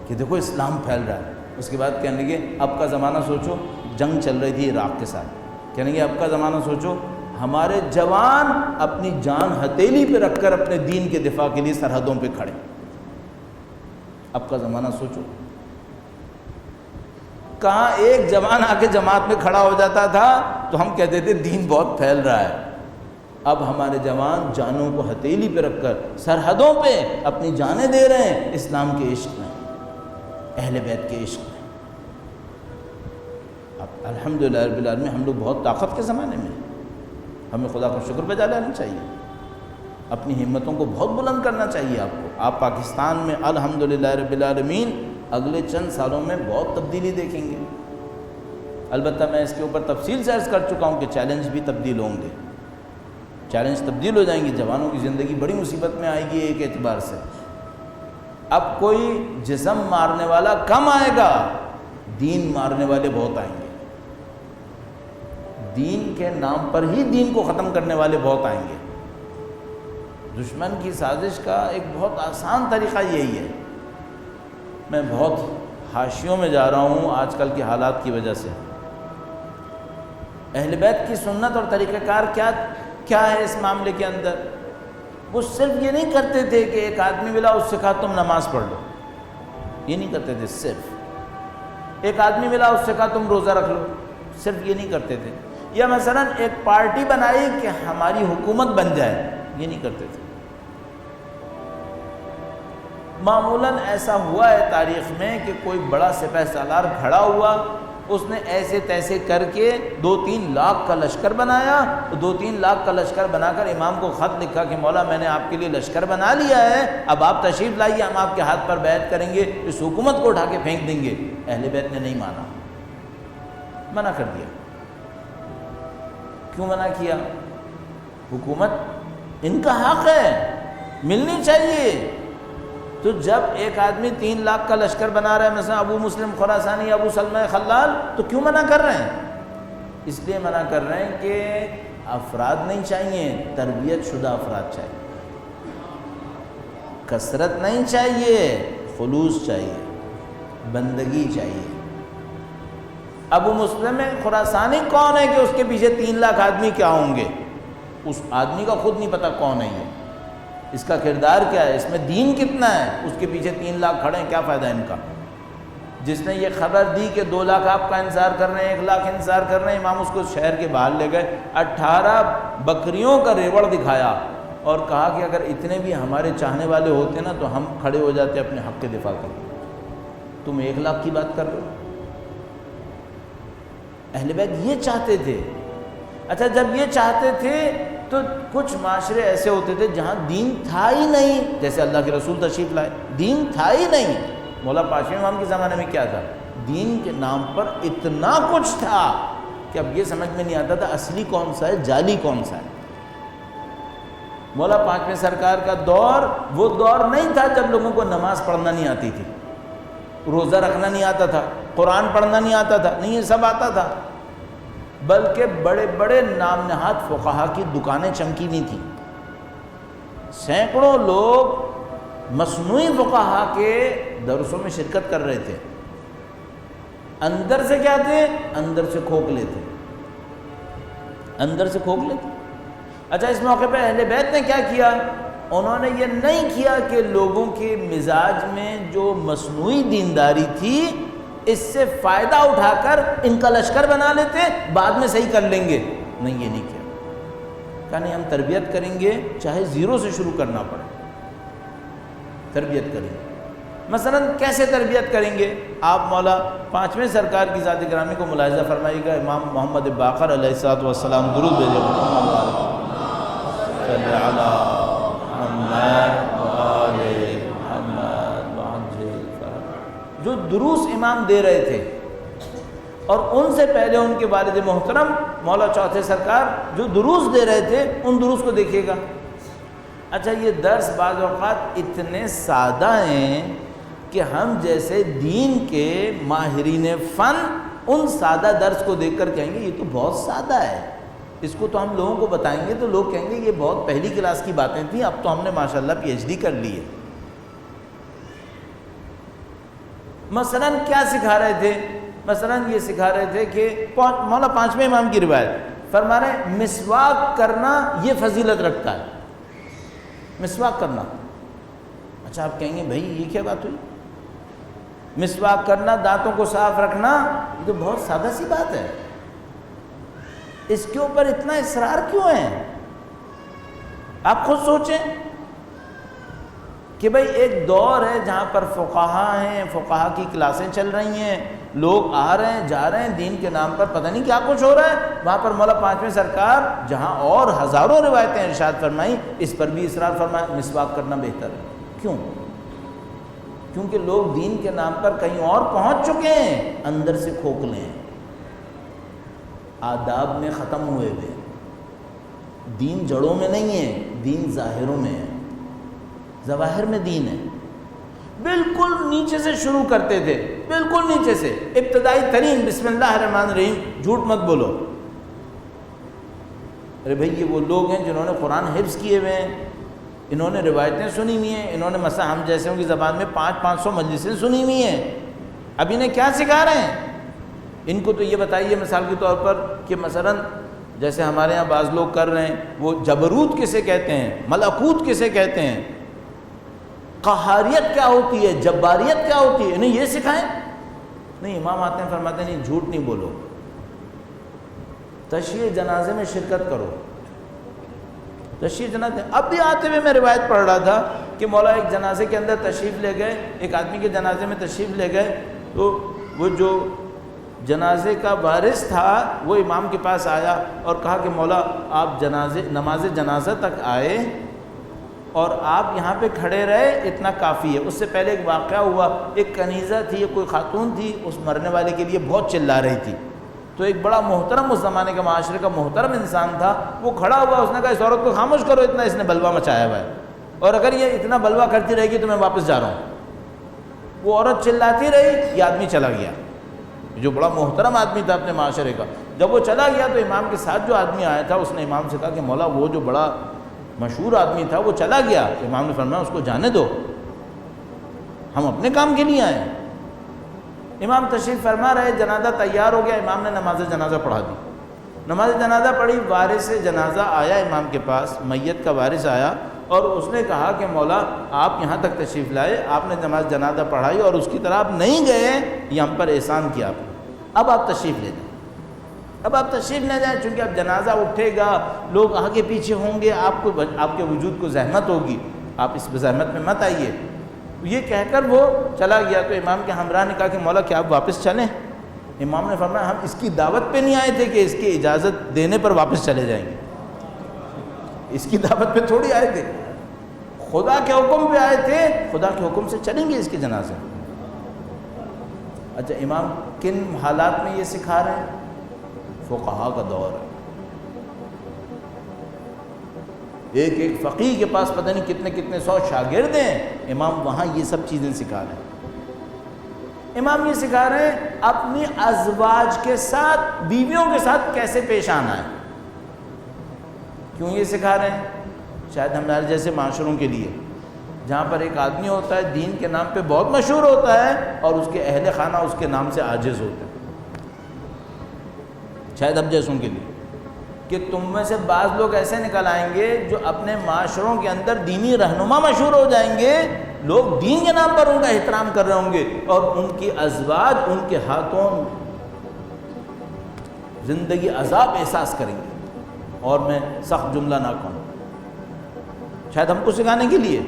کہ دیکھو اسلام پھیل رہا ہے۔ اس کے بعد کہنے لگے اب کا زمانہ سوچو، جنگ چل رہی تھی عراق کے ساتھ، کہنے لگے اب کا زمانہ سوچو، ہمارے جوان اپنی جان ہتھیلی پہ رکھ کر اپنے دین کے دفاع کے لیے سرحدوں پہ کھڑے۔ اب کا زمانہ سوچو، کہاں ایک جوان آ کے جماعت میں کھڑا ہو جاتا تھا تو ہم کہتے تھے دین بہت پھیل رہا ہے۔ اب ہمارے جوان جانوں کو ہتھیلی پہ رکھ کر سرحدوں پہ اپنی جانیں دے رہے ہیں اسلام کے عشق میں، اہل بیت کے عشق میں۔ اب الحمدللہ رب العالمین ہم لوگ بہت طاقت کے زمانے میں، ہمیں خدا کا شکر بجا لانا چاہیے، اپنی ہمتوں کو بہت بلند کرنا چاہیے آپ کو۔ آپ پاکستان میں الحمدللہ رب العالمین اگلے چند سالوں میں بہت تبدیلی دیکھیں گے۔ البتہ میں اس کے اوپر تفصیل سے عرض کر چکا ہوں کہ چیلنج بھی تبدیل ہوں گے، چیلنج تبدیل ہو جائیں گے، جوانوں کی زندگی بڑی مصیبت میں آئے گی ایک اعتبار سے۔ اب کوئی جسم مارنے والا کم آئے گا، دین مارنے والے بہت آئیں گے، دین کے نام پر ہی دین کو ختم کرنے والے بہت آئیں گے۔ دشمن کی سازش کا ایک بہت آسان طریقہ یہی ہے۔ میں بہت حاشیوں میں جا رہا ہوں آج کل کے حالات کی وجہ سے۔ اہل بیت کی سنت اور طریقہ کار کیا ہے اس معاملے کے اندر؟ وہ صرف یہ نہیں کرتے تھے کہ ایک آدمی ملا اس سے کہا تم نماز پڑھ لو، یہ نہیں کرتے تھے۔ صرف ایک آدمی ملا اس سے کہا تم روزہ رکھ لو، صرف یہ نہیں کرتے تھے۔ یا مثلا ایک پارٹی بنائی کہ ہماری حکومت بن جائے، یہ نہیں کرتے تھے۔ معمولاً ایسا ہوا ہے تاریخ میں کہ کوئی بڑا سپہ سالار کھڑا ہوا، اس نے ایسے تیسے کر کے 2-3 لاکھ کا لشکر بنایا، 2-3 لاکھ کا لشکر بنا کر امام کو خط لکھا کہ مولا میں نے آپ کے لیے لشکر بنا لیا ہے، اب آپ تشریف لائیے، ہم آپ کے ہاتھ پر بیعت کریں گے، اس حکومت کو اٹھا کے پھینک دیں گے۔ اہل بیت نے نہیں مانا، منع کر دیا۔ کیوں منع کیا؟ حکومت ان کا حق ہے، ملنی چاہیے۔ تو جب ایک آدمی 3 لاکھ کا لشکر بنا رہا ہے، مثلا ابو مسلم خراسانی، ابو سلمہ خلال، تو کیوں منع کر رہے ہیں؟ اس لیے منع کر رہے ہیں کہ افراد نہیں چاہیے، تربیت شدہ افراد چاہیے، کثرت نہیں چاہیے، خلوص چاہیے، بندگی چاہیے۔ ابو مسلم خراسانی کون ہے کہ اس کے پیچھے 3 لاکھ آدمی کیا ہوں گے؟ اس آدمی کا خود نہیں پتہ کون ہے یہ، اس کا کردار کیا ہے، اس میں دین کتنا ہے، اس کے پیچھے 3 لاکھ کھڑے ہیں، کیا فائدہ ان کا؟ جس نے یہ خبر دی کہ 2 لاکھ آپ کا انتظار کر رہے ہیں، 1 لاکھ انتظار کر رہے ہیں، امام اس کو شہر کے باہر لے گئے، 18 بکریوں کا ریوڑ دکھایا اور کہا کہ اگر اتنے بھی ہمارے چاہنے والے ہوتے نا تو ہم کھڑے ہو جاتے اپنے حق کے دفاع کے لیے، تم 1 لاکھ کی بات کر رہے ہو۔ اہل بیت یہ چاہتے تھے۔ اچھا جب یہ چاہتے تھے تو کچھ معاشرے ایسے ہوتے تھے جہاں دین تھا ہی نہیں، جیسے اللہ کے رسول تشریف لائے، دین تھا ہی نہیں۔ مولا پانچویں امام کے زمانے میں کیا تھا؟ دین کے نام پر اتنا کچھ تھا کہ اب یہ سمجھ میں نہیں آتا تھا اصلی کون سا ہے، جعلی کون سا ہے۔ مولا پانچویں سرکار کا دور وہ دور نہیں تھا جب لوگوں کو نماز پڑھنا نہیں آتی تھی، روزہ رکھنا نہیں آتا تھا، قرآن پڑھنا نہیں آتا تھا، نہیں، یہ سب آتا تھا، بلکہ بڑے بڑے نام نہاد فقہا کی دکانیں چمکی ہوئی تھیں، سینکڑوں لوگ مصنوعی فقہا کے درسوں میں شرکت کر رہے تھے۔ اندر سے کیا تھے؟ اندر سے کھوکھلے تھے، اندر سے کھوکھلے تھے۔ اچھا اس موقع پہ اہل بیت نے کیا کیا؟ انہوں نے یہ نہیں کیا کہ لوگوں کے مزاج میں جو مصنوعی دینداری تھی اس سے فائدہ اٹھا کر ان کا لشکر بنا لیتے، بعد میں صحیح کر لیں گے، نہیں، یہ نہیں کیا۔ کہا نہیں، ہم تربیت کریں گے، چاہے زیرو سے شروع کرنا پڑے، تربیت کریں گے۔ مثلا کیسے تربیت کریں گے؟ آپ مولا پانچویں سرکار کی ذات گرامی کو ملاحظہ فرمائیے گا، امام محمد باقر علیہ الصلوۃ والسلام درود بھیجے جو دروس امام دے رہے تھے، اور ان سے پہلے ان کے والد محترم مولا چوتھے سرکار جو دروس دے رہے تھے، ان دروس کو دیکھیے گا۔ اچھا یہ درس بعض اوقات اتنے سادہ ہیں کہ ہم جیسے دین کے ماہرین فن ان سادہ درس کو دیکھ کر کہیں گے یہ تو بہت سادہ ہے، اس کو تو ہم لوگوں کو بتائیں گے تو لوگ کہیں گے یہ بہت پہلی کلاس کی باتیں تھیں، اب تو ہم نے ماشاءاللہ پی ایچ ڈی کر لی ہے۔ مثلا کیا سکھا رہے تھے؟ مثلا یہ سکھا رہے تھے کہ مولا پانچویں امام کی روایت فرما رہے ہیں مسواک کرنا یہ فضیلت رکھتا ہے، مسواک کرنا۔ اچھا آپ کہیں گے بھائی یہ کیا بات ہوئی؟ مسواک کرنا، دانتوں کو صاف رکھنا، یہ تو بہت سادہ سی بات ہے، اس کے اوپر اتنا اصرار کیوں ہے؟ آپ خود سوچیں کہ بھئی ایک دور ہے جہاں پر فقہا ہیں، فقہا کی کلاسیں چل رہی ہیں، لوگ آ رہے ہیں جا رہے ہیں، دین کے نام پر پتہ نہیں کیا کچھ ہو رہا ہے، وہاں پر مولا پانچویں سرکار جہاں اور ہزاروں روایتیں ارشاد فرمائیں اس پر بھی اصرار فرمایا مسواک کرنا بہتر ہے۔ کیوں؟ کیونکہ لوگ دین کے نام پر کہیں اور پہنچ چکے ہیں، اندر سے کھوکھلے ہیں، آداب میں ختم ہوئے ہوئے، دین جڑوں میں نہیں ہے، دین ظاہروں میں ہے، ظواہر میں دین ہے۔ بالکل نیچے سے شروع کرتے تھے، بالکل نیچے سے، ابتدائی ترین بسم اللہ الرحمن الرحیم، جھوٹ مت بولو۔ ارے بھئی یہ وہ لوگ ہیں جنہوں نے قرآن حفظ کیے ہوئے ہیں، انہوں نے روایتیں سنی ہوئی ہیں، انہوں نے مثلا ہم جیسوں کی زبان میں 500 مجلسیں سنی ہوئی ہیں، اب انہیں کیا سکھا رہے ہیں؟ ان کو تو یہ بتائیے مثال کے طور پر کہ مثلا جیسے ہمارے یہاں بعض لوگ کر رہے ہیں، وہ جبروت کسے کہتے ہیں، ملکوت کسے کہتے ہیں، قہاریت کیا ہوتی ہے، جباریت کیا ہوتی ہے، انہیں یہ سکھائیں؟ نہیں، امام آتے ہیں فرماتے ہیں نہیں، جھوٹ نہیں بولو، تشییع جنازے میں شرکت کرو، تشییع جنازے۔ اب بھی آتے ہوئے میں روایت پڑھ رہا تھا کہ مولا ایک جنازے کے اندر تشریف لے گئے، ایک آدمی کے جنازے میں تشریف لے گئے، تو وہ جو جنازے کا وارث تھا وہ امام کے پاس آیا اور کہا کہ مولا آپ نماز جنازہ تک آئے اور آپ یہاں پہ کھڑے رہے، اتنا کافی ہے۔ اس سے پہلے ایک واقعہ ہوا، ایک کنیزہ تھی، کوئی خاتون تھی، اس مرنے والے کے لیے بہت چلا رہی تھی، تو ایک بڑا محترم اس زمانے کے معاشرے کا محترم انسان تھا، وہ کھڑا ہوا، اس نے کہا اس عورت کو خاموش کرو، اتنا اس نے بلوا مچایا ہوا ہے، اور اگر یہ اتنا بلوا کرتی رہے گی تو میں واپس جا رہا ہوں۔ وہ عورت چلاتی رہی، یہ آدمی چلا گیا، جو بڑا محترم آدمی تھا اپنے معاشرے کا۔ جب وہ چلا گیا تو امام کے ساتھ جو آدمی آیا تھا اس نے امام سے کہا کہ مولا وہ جو بڑا مشہور آدمی تھا وہ چلا گیا۔ امام نے فرمایا اس کو جانے دو، ہم اپنے کام کے لیے آئے ہیں۔ امام تشریف فرما رہے، جنازہ تیار ہو گیا، امام نے نماز جنازہ پڑھا دی، نماز جنازہ پڑھی، وارث جنازہ آیا امام کے پاس، میت کا وارث آیا اور اس نے کہا کہ مولا آپ یہاں تک تشریف لائے، آپ نے نماز جنازہ پڑھائی اور اس کی طرح آپ نہیں گئے، یہ ہم پر احسان کیا آپ نے، اب آپ تشریف لے جائیں، اب آپ تشریف لے جائیں، چونکہ اب جنازہ اٹھے گا، لوگ آگے پیچھے ہوں گے، آپ کے وجود کو زحمت ہوگی، آپ اس زحمت میں مت آئیے۔ یہ کہہ کر وہ چلا گیا تو امام کے ہمراہ نے کہا کہ مولا کیا آپ واپس چلیں؟ امام نے فرمایا ہم اس کی دعوت پہ نہیں آئے تھے کہ اس کی اجازت دینے پر واپس چلے جائیں گے، اس کی دعوت پہ تھوڑی آئے تھے، خدا کے حکم پہ آئے تھے، خدا کے حکم سے چلیں گے اس کے جنازے۔ اچھا امام کن حالات میں یہ سکھا رہے ہیں؟ فقہا کا دور ہے، ایک ایک فقیہ کے پاس پتہ نہیں کتنے کتنے 100 شاگرد ہیں، امام وہاں یہ سب چیزیں سکھا رہے ہیں۔ امام یہ سکھا رہے ہیں اپنی ازواج کے ساتھ، بیویوں کے ساتھ کیسے پیش آنا ہے۔ کیوں یہ سکھا رہے ہیں؟ شاید ہمارے جیسے معاشروں کے لیے جہاں پر ایک آدمی ہوتا ہے دین کے نام پہ بہت مشہور ہوتا ہے اور اس کے اہل خانہ اس کے نام سے عاجز ہوتے ہیں، شاید اب جیسوں کے لیے کہ تم میں سے بعض لوگ ایسے نکل آئیں گے جو اپنے معاشروں کے اندر دینی رہنما مشہور ہو جائیں گے، لوگ دین کے نام پر ان کا احترام کر رہے ہوں گے اور ان کی ازواج ان کے ہاتھوں زندگی عذاب احساس کریں گے، اور میں سخت جملہ نہ کہوں، شاید ہم کو سکھانے کے لیے،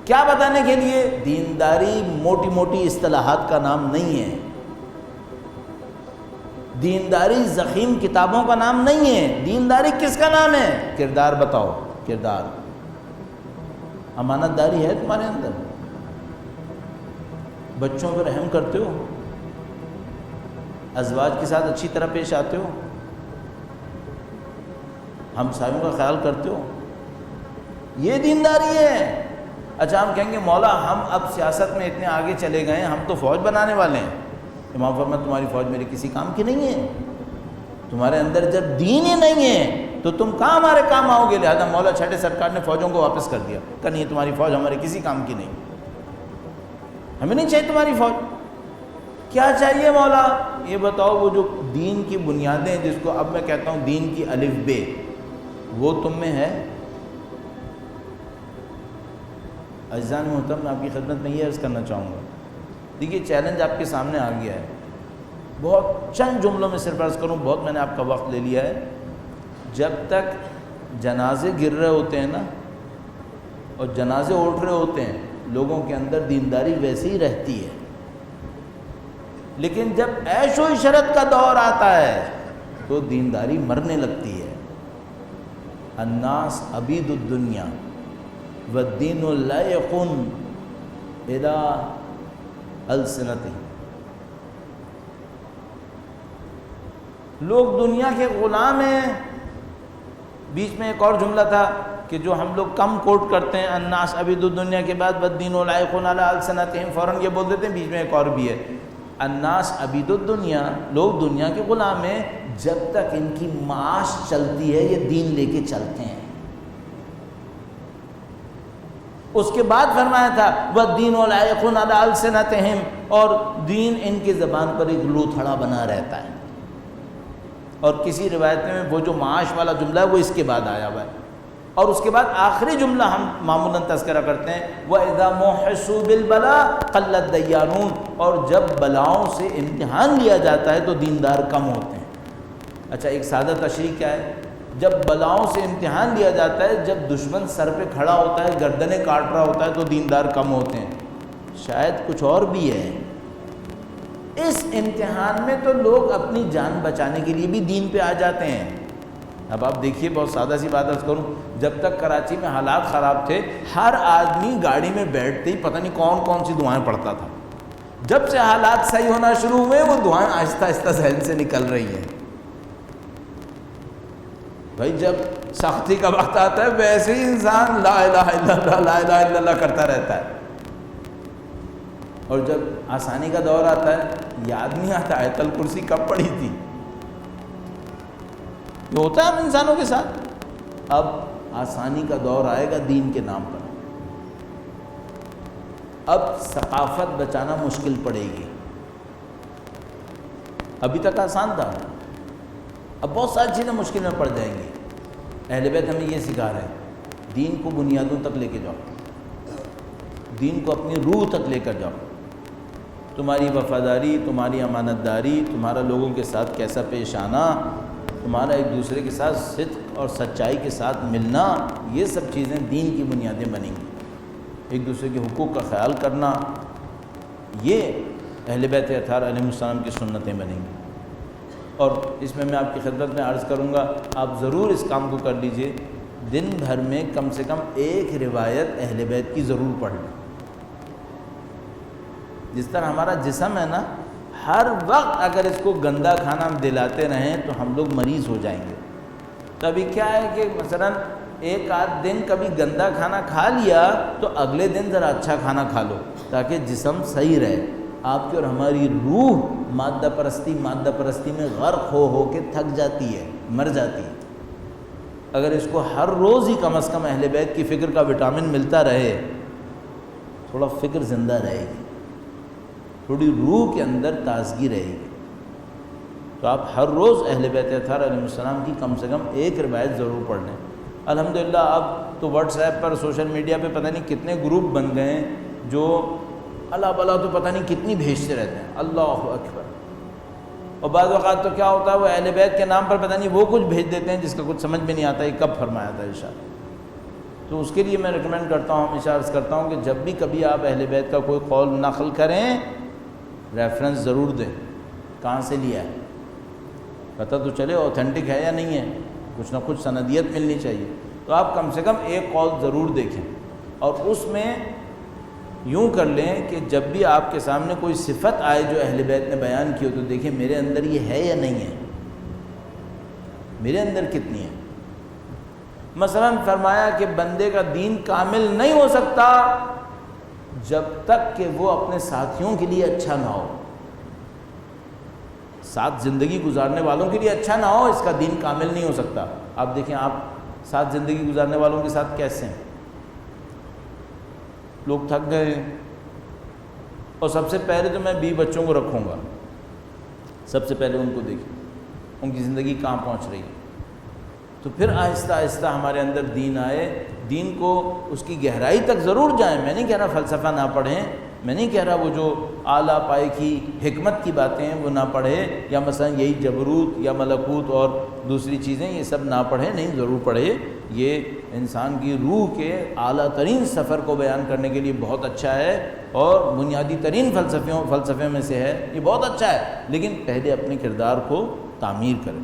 کیا بتانے کے لیے؟ دینداری موٹی موٹی اصطلاحات کا نام نہیں ہے، دینداری ضخیم کتابوں کا نام نہیں ہے، دینداری کس کا نام ہے؟ کردار بتاؤ، کردار، امانت داری ہے تمہارے اندر، بچوں پر رحم کرتے ہو، ازواج کے ساتھ اچھی طرح پیش آتے ہو، ہمسایوں کا خیال کرتے ہو، یہ دینداری ہے۔ اچھا ہم کہیں گے مولا ہم اب سیاست میں اتنے آگے چلے گئے ہیں، ہم تو فوج بنانے والے ہیں۔ امام فرمایا تمہاری فوج میرے کسی کام کی نہیں ہے، تمہارے اندر جب دین ہی نہیں ہے تو تم کہاں ہمارے کام آؤ گے؟ لہذا مولا چھٹے سرکار نے فوجوں کو واپس کر دیا، کہ نہیں تمہاری فوج ہمارے کسی کام کی نہیں، ہمیں نہیں چاہیے تمہاری فوج۔ کیا چاہیے مولا؟ یہ بتاؤ وہ جو دین کی بنیادیں، جس کو اب میں کہتا ہوں دین کی الف بے، وہ تم میں ہے؟ عزیزان محترم، میں آپ کی خدمت میں یہ عرض کرنا چاہوں گا، دیکھیے چیلنج آپ کے سامنے آ گیا ہے، بہت چند جملوں میں صرف عرض کروں، بہت میں نے آپ کا وقت لے لیا ہے۔ جب تک جنازے گر رہے ہوتے ہیں نا اور جنازے اٹھ رہے ہوتے ہیں، لوگوں کے اندر دینداری ویسے ہی رہتی ہے، لیکن جب عیش و عشرت کا دور آتا ہے تو دینداری مرنے لگتی ہے۔ الناس عبید الدنیا والدین لائق الی السنتہم، لوگ دنیا کے غلام ہیں۔ بیچ میں ایک اور جملہ تھا کہ جو ہم لوگ کم کوٹ کرتے ہیں، الناس عبید الدنیا کے بعد والدین لائق علی السنتہم، فوراً یہ بول دیتے ہیں، بیچ میں ایک اور بھی ہے، الناس عبید الدنیا، لوگ دنیا کے غلام ہیں جب تک ان کی معاش چلتی ہے، یہ دین لے کے چلتے ہیں۔ اس کے بعد فرمایا تھا والدین لائق علی السنتہم، اور دین ان کی زبان پر ایک لوتھڑا بنا رہتا ہے۔ اور کسی روایت میں وہ جو معاش والا جملہ ہے وہ اس کے بعد آیا ہوا ہے، اور اس کے بعد آخری جملہ ہم معمولاً تذکرہ کرتے ہیں وَإِذَا مُحِسُّوا بِالْبَلَاءِ قَلَّ الدَّيَّانُونَ، اور جب بلاؤں سے امتحان لیا جاتا ہے تو دیندار کم ہوتے ہیں۔ اچھا ایک سادہ تشریح کیا ہے؟ جب بلاؤں سے امتحان لیا جاتا ہے، جب دشمن سر پہ کھڑا ہوتا ہے، گردنیں کاٹ رہا ہوتا ہے تو دیندار کم ہوتے ہیں۔ شاید کچھ اور بھی ہے، اس امتحان میں تو لوگ اپنی جان بچانے کے لیے بھی دین پہ آ جاتے ہیں۔ اب آپ دیکھیے، بہت سادہ سی بات عرض کروں، جب تک کراچی میں حالات خراب تھے، ہر آدمی گاڑی میں بیٹھتے ہی پتہ نہیں کون کون سی دعائیں پڑھتا تھا۔ جب سے حالات صحیح ہونا شروع ہوئے، وہ دعائیں آہستہ آہستہ ذہن سے نکل رہی ہیں۔ بھائی جب سختی کا وقت آتا ہے ویسے ہی انسان لا الہ الا اللہ لا الہ الا اللہ کرتا رہتا ہے، اور جب آسانی کا دور آتا ہے یاد نہیں آتا آیت الکرسی کب پڑھی تھی۔ یہ ہوتا ہے ہم انسانوں کے ساتھ۔ اب آسانی کا دور آئے گا دین کے نام پر، اب ثقافت بچانا مشکل پڑے گی۔ ابھی تک آسان تھا، اب بہت ساری چیزیں مشکل میں پڑ جائیں گی۔ اہل بیت ہمیں یہ سکھا رہے ہیں، دین کو بنیادوں تک لے کے جاؤ، دین کو اپنی روح تک لے کر جاؤ۔ تمہاری وفاداری، تمہاری امانت داری، تمہارا لوگوں کے ساتھ کیسا پیش آنا، تمہارا ایک دوسرے کے ساتھ صدق اور سچائی کے ساتھ ملنا، یہ سب چیزیں دین کی بنیادیں بنیں گی۔ ایک دوسرے کے حقوق کا خیال کرنا، یہ اہل بیت اطہار علیہ السلام کی سنتیں بنیں گی۔ اور اس میں آپ کی خدمت میں عرض کروں گا، آپ ضرور اس کام کو کر لیجئے، دن بھر میں کم سے کم ایک روایت اہل بیت کی ضرور پڑھ لیں۔ جس طرح ہمارا جسم ہے نا، ہر وقت اگر اس کو گندا کھانا ہم دلاتے رہیں تو ہم لوگ مریض ہو جائیں گے۔ تو ابھی کیا ہے کہ مثلاً ایک آدھ دن کبھی گندا کھانا کھا لیا تو اگلے دن ذرا اچھا کھانا کھا لو، تاکہ جسم صحیح رہے۔ آپ کی اور ہماری روح مادہ پرستی میں غرق ہو کے تھک جاتی ہے، مر جاتی ہے۔ اگر اس کو ہر روز ہی کم از کم اہل بیت کی فکر کا وٹامن ملتا رہے، تھوڑا فکر زندہ رہے گی، تھوڑی روح کے اندر تازگی رہے گی۔ تو آپ ہر روز اہل بیت اطہار علیہ السلام کی کم سے کم ایک روایت ضرور پڑھ لیں۔ الحمدللہ اب تو واٹس ایپ پر، سوشل میڈیا پہ پتہ نہیں کتنے گروپ بن گئے ہیں جو اللہ بلا تو پتہ نہیں کتنی بھیجتے رہتے ہیں، اللہ اکبر۔ اور بعض اوقات تو کیا ہوتا ہے، وہ اہل بیت کے نام پر پتہ نہیں وہ کچھ بھیج دیتے ہیں جس کا کچھ سمجھ میں نہیں آتا یہ کب فرمایا تھا ارشاد۔ تو اس کے لیے میں ریکمینڈ کرتا ہوں، ہمیشہ عرض کرتا ہوں کہ جب بھی کبھی آپ اہل بیت کا کوئی قول نقل کریں، ریفرنس ضرور دیں، کہاں سے لیا ہے، پتہ تو چلے اوتھینٹک ہے یا نہیں ہے، کچھ نہ کچھ سندیت ملنی چاہیے۔ تو آپ کم سے کم ایک قول ضرور دیکھیں، اور اس میں یوں کر لیں کہ جب بھی آپ کے سامنے کوئی صفت آئے جو اہل بیت نے بیان کی ہو تو دیکھیں میرے اندر یہ ہے یا نہیں ہے، میرے اندر کتنی ہے۔ مثلاً فرمایا کہ بندے کا دین کامل نہیں ہو سکتا جب تک کہ وہ اپنے ساتھیوں کے لیے اچھا نہ ہو، ساتھ زندگی گزارنے والوں کے لیے اچھا نہ ہو، اس کا دین کامل نہیں ہو سکتا۔ آپ دیکھیں آپ ساتھ زندگی گزارنے والوں کے ساتھ کیسے ہیں، لوگ تھک گئے ہیں، اور سب سے پہلے تو میں بیوی بچوں کو رکھوں گا، سب سے پہلے ان کو دیکھیں ان کی زندگی کہاں پہنچ رہی ہے، تو پھر آہستہ آہستہ ہمارے اندر دین آئے، دین کو اس کی گہرائی تک ضرور جائیں۔ میں نہیں کہہ رہا فلسفہ نہ پڑھیں، میں نہیں کہہ رہا وہ جو اعلیٰ پائے کی حکمت کی باتیں ہیں وہ نہ پڑھیں، یا مثلا یہی جبروت یا ملکوت اور دوسری چیزیں یہ سب نہ پڑھیں، نہیں ضرور پڑھیں، یہ انسان کی روح کے اعلیٰ ترین سفر کو بیان کرنے کے لیے بہت اچھا ہے اور بنیادی ترین فلسفے میں سے ہے، یہ بہت اچھا ہے، لیکن پہلے اپنے کردار کو تعمیر کریں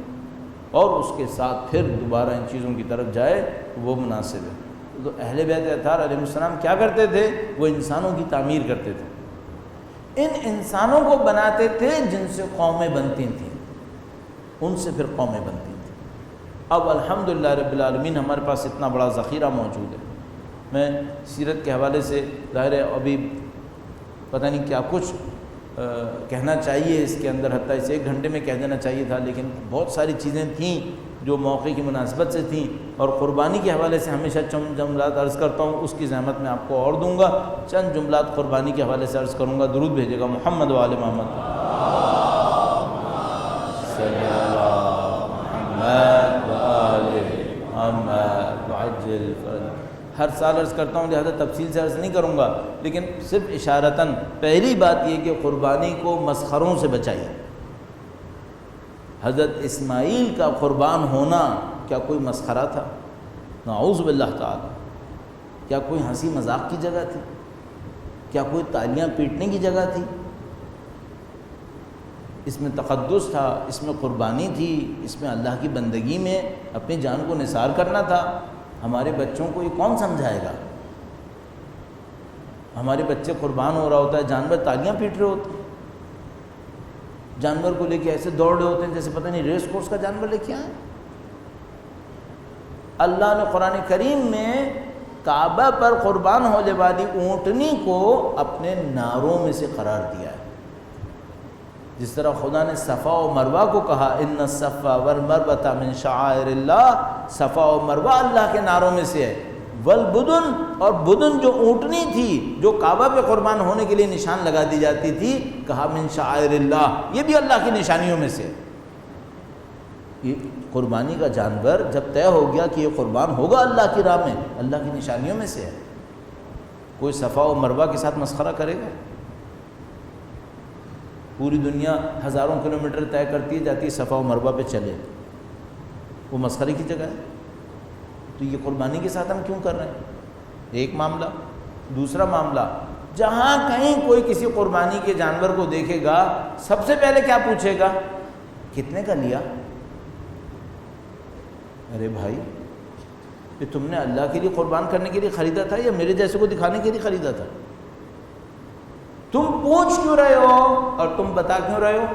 اور اس کے ساتھ پھر دوبارہ ان چیزوں کی طرف جائے تو وہ مناسب ہے۔ تو اہل بیت اطہار علیہ السلام کیا کرتے تھے؟ وہ انسانوں کی تعمیر کرتے تھے، ان انسانوں کو بناتے تھے جن سے قومیں بنتی تھیں، ان سے پھر قومیں بنتی تھیں۔ اب الحمدللہ رب العالمین ہمارے پاس اتنا بڑا ذخیرہ موجود ہے۔ میں سیرت کے حوالے سے ظاہر ہے ابھی پتہ نہیں کیا کچھ کہنا چاہیے اس کے اندر، حتیٰ اس 1 گھنٹے میں کہہ دینا چاہیے تھا، لیکن بہت ساری چیزیں تھیں جو موقع کی مناسبت سے تھیں، اور قربانی کے حوالے سے ہمیشہ چند جملات عرض کرتا ہوں، اس کی زحمت میں آپ کو اور دوں گا۔ چند جملات قربانی کے حوالے سے عرض کروں گا، درود بھیجے گا محمد و آل محمد۔ صلی اللہ محمد و آل محمد وعجل فرج۔ ہر سال عرض کرتا ہوں لہذا تفصیل سے عرض نہیں کروں گا، لیکن صرف اشارتاً پہلی بات یہ کہ قربانی کو مسخروں سے بچائیے۔ حضرت اسماعیل کا قربان ہونا کیا کوئی مسخرہ تھا؟ نعوذ باللہ تعالی۔ کیا کوئی ہنسی مذاق کی جگہ تھی؟ کیا کوئی تالیاں پیٹنے کی جگہ تھی؟ اس میں تقدس تھا، اس میں قربانی تھی، اس میں اللہ کی بندگی میں اپنی جان کو نثار کرنا تھا۔ ہمارے بچوں کو یہ کون سمجھائے گا؟ ہمارے بچے قربان ہو رہا ہوتا ہے، جانور تالیاں پیٹ رہے ہوتے ہیں، جانور کو لے کے ایسے دوڑ رہے ہوتے ہیں جیسے پتہ نہیں ریس کورس کا جانور لے کے آئے۔ اللہ نے قرآن کریم میں کعبہ پر قربان ہونے والی اونٹنی کو اپنے ناروں میں سے قرار دیا ہے، جس طرح خدا نے صفا و مروہ کو کہا ان الصفا والمروہ من شعائر اللہ، صفا و مروہ اللہ کے ناروں میں سے ہے، والبدن، اور بدن جو اونٹنی تھی جو کعبہ پہ قربان ہونے کے لیے نشان لگا دی جاتی تھی، کہا من شعائر اللہ، یہ بھی اللہ کی نشانیوں میں سے ہے۔ یہ قربانی کا جانور جب طے ہو گیا کہ یہ قربان ہوگا اللہ کی راہ میں، اللہ کی نشانیوں میں سے ہے۔ کوئی صفا و مروہ کے ساتھ مسخرہ کرے گا؟ پوری دنیا ہزاروں کلومیٹر طے کرتی جاتی ہے صفا و مروہ پہ چلے، وہ مسخرے کی جگہ ہے؟ تو یہ قربانی کے ساتھ ہم کیوں کر رہے ہیں؟ ایک معاملہ۔ دوسرا معاملہ، جہاں کہیں کوئی کسی قربانی کے جانور کو دیکھے گا سب سے پہلے کیا پوچھے گا؟ کتنے کا لیا؟ ارے بھائی، یہ تم نے اللہ کے لیے قربان کرنے کے لیے خریدا تھا یا میرے جیسے کو دکھانے کے لیے خریدا تھا؟ تم پوچھ کیوں رہے ہو اور تم بتا کیوں رہے ہو؟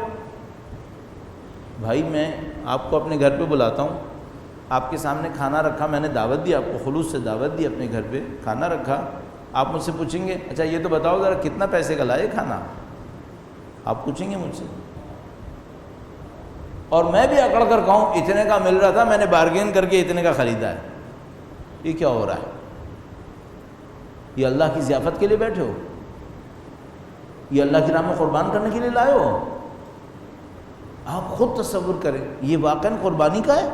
بھائی میں آپ کو اپنے گھر پہ بلاتا ہوں، آپ کے سامنے کھانا رکھا، میں نے دعوت دی، آپ کو خلوص سے دعوت دی، اپنے گھر پہ کھانا رکھا، آپ مجھ سے پوچھیں گے اچھا یہ تو بتاؤ ذرا کتنا پیسے کا لائے کھانا؟ آپ پوچھیں گے مجھ سے، اور میں بھی اکڑ کر کہوں اتنے کا مل رہا تھا، میں نے بارگین کر کے اتنے کا خریدا ہے، یہ کیا ہو رہا ہے؟ یہ اللہ کی ضیافت کے لیے بیٹھے ہو؟ یہ اللہ کی راہ میں قربان کرنے کے لیے لائے ہو؟ آپ خود تصور کریں، یہ واقعاً قربانی کا ہے؟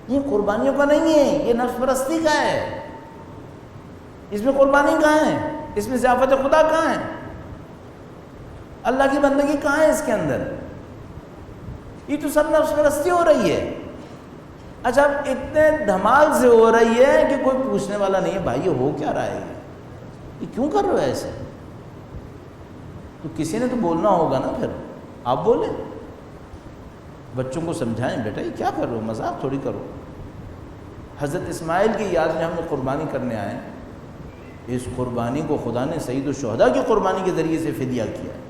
یہ قربانیوں کا نہیں ہے، یہ نفس پرستی کا ہے۔ اس میں قربانی کہاں ہے؟ اس میں ضیافت خدا کہاں ہے؟ اللہ کی بندگی کہاں ہے اس کے اندر؟ یہ تو سب نفس پرستی ہو رہی ہے۔ اچھا اتنے دھمال سے ہو رہی ہے کہ کوئی پوچھنے والا نہیں ہے بھائی یہ ہو کیا رہا ہے، یہ کیوں کر رہے ہو ایسے؟ تو کسی نے تو بولنا ہوگا نا، پھر آپ بولیں، بچوں کو سمجھائیں بیٹا یہ کیا کر رہے ہو، مذاق تھوڑی کرو۔ حضرت اسماعیل کی یاد میں ہم نے قربانی کرنے آئے، اس قربانی کو خدا نے سید الشہداء کی قربانی کے ذریعے سے فدیہ کیا ہے۔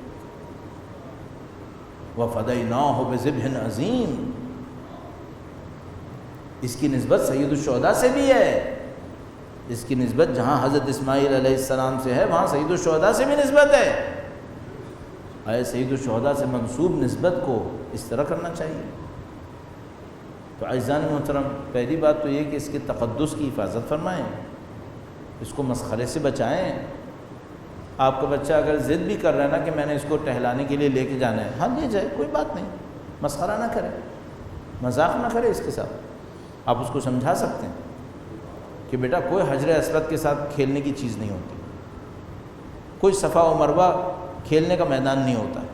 وَفَدَيْنَاهُ بِذِبْحٍ عَظِيمٍ، اس کی نسبت سید الشہداء سے بھی ہے، اس کی نسبت جہاں حضرت اسماعیل علیہ السلام سے ہے وہاں سید الشہداء سے بھی نسبت ہے۔ آئے سید الشہداء سے منسوب نسبت کو اس طرح کرنا چاہیے۔ تو عزیزان محترم، پہلی بات تو یہ کہ اس کے تقدس کی حفاظت فرمائیں، اس کو مسخرے سے بچائیں۔ آپ کا بچہ اگر ضد بھی کر رہا ہے نا کہ میں نے اس کو ٹہلانے کے لیے لے کے جانا ہے، ہاں لے جائے، کوئی بات نہیں، مسخرہ نہ کرے، مذاق نہ کرے اس کے ساتھ۔ آپ اس کو سمجھا سکتے ہیں کہ بیٹا کوئی حجر اسود کے ساتھ کھیلنے کی چیز نہیں ہوتی، کوئی صفا و مروہ کھیلنے کا میدان نہیں ہوتا ہے۔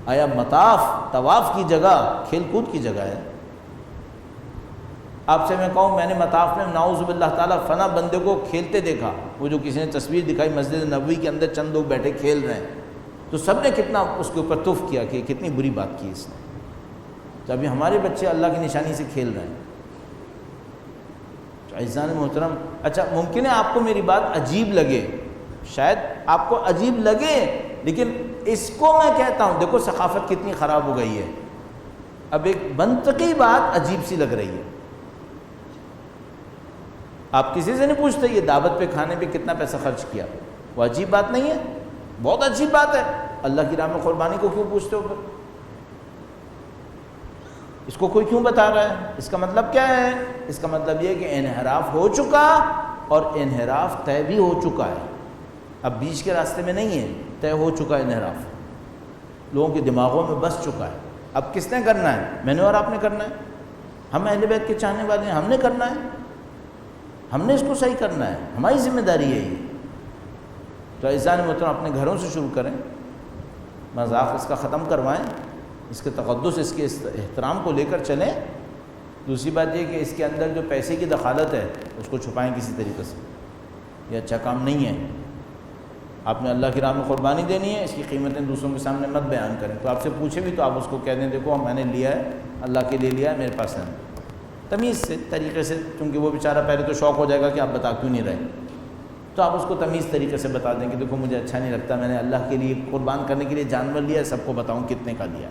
آیا مطاف طواف کی جگہ کھیل کود کی جگہ ہے؟ آپ سے میں کہوں، میں نے مطاف میں نعوذ باللہ تعالیٰ فنا بندے کو کھیلتے دیکھا، وہ جو کسی نے تصویر دکھائی مسجد نبوی کے اندر چند لوگ بیٹھے کھیل رہے ہیں، تو سب نے کتنا اس کے اوپر تف کیا کہ کتنی بری بات کی اس نے۔ تو ابھی ہمارے بچے اللہ کی نشانی سے کھیل رہے ہیں۔ تو عزیزان محترم، اچھا ممکن ہے آپ کو میری بات عجیب لگے، شاید آپ کو عجیب لگے، لیکن اس کو میں کہتا ہوں، دیکھو ثقافت کتنی خراب ہو گئی ہے۔ اب ایک منطقی بات عجیب سی لگ رہی ہے، آپ کسی سے نہیں پوچھتے یہ دعوت پہ کھانے پہ کتنا پیسہ خرچ کیا، وہ عجیب بات نہیں ہے؟ بہت عجیب بات ہے۔ اللہ کی راہ میں قربانی کو کیوں پوچھتے ہو پھر؟ اس کو کوئی کیوں بتا رہا ہے؟ اس کا مطلب کیا ہے؟ اس کا مطلب یہ کہ انحراف ہو چکا، اور انحراف طے بھی ہو چکا ہے، اب بیچ کے راستے میں نہیں ہے، طے ہو چکا ہے انحراف، لوگوں کے دماغوں میں بس چکا ہے۔ اب کس نے کرنا ہے؟ میں نے اور آپ نے کرنا ہے، ہم اہل بیت کے چاہنے والے ہیں، ہم نے کرنا ہے، ہم نے اس کو صحیح کرنا ہے، ہماری ذمہ داری ہے یہ۔ تو عزیزان محترم، اپنے گھروں سے شروع کریں، مذاق اس کا ختم کروائیں، اس کے تقدس، اس کے احترام کو لے کر چلیں۔ دوسری بات یہ کہ اس کے اندر جو پیسے کی دخالت ہے اس کو چھپائیں کسی طریقے سے، یہ اچھا کام نہیں ہے۔ آپ نے اللہ کی راہ میں قربانی دینی ہے، اس کی قیمتیں دوسروں کے سامنے مت بیان کریں۔ تو آپ سے پوچھے بھی تو آپ اس کو کہہ دیں دیکھو میں نے لیا ہے، اللہ کے لیے لیا ہے، میرے پاس ہے، تمیز سے طریقے سے، کیونکہ وہ بیچارہ پہلے تو شوق ہو جائے گا کہ آپ بتا کیوں نہیں رہے، تو آپ اس کو تمیز طریقے سے بتا دیں کہ دیکھو مجھے اچھا نہیں لگتا، میں نے اللہ کے لیے قربان کرنے کے لیے جانور لیا ہے، سب کو بتاؤں کتنے کا لیا۔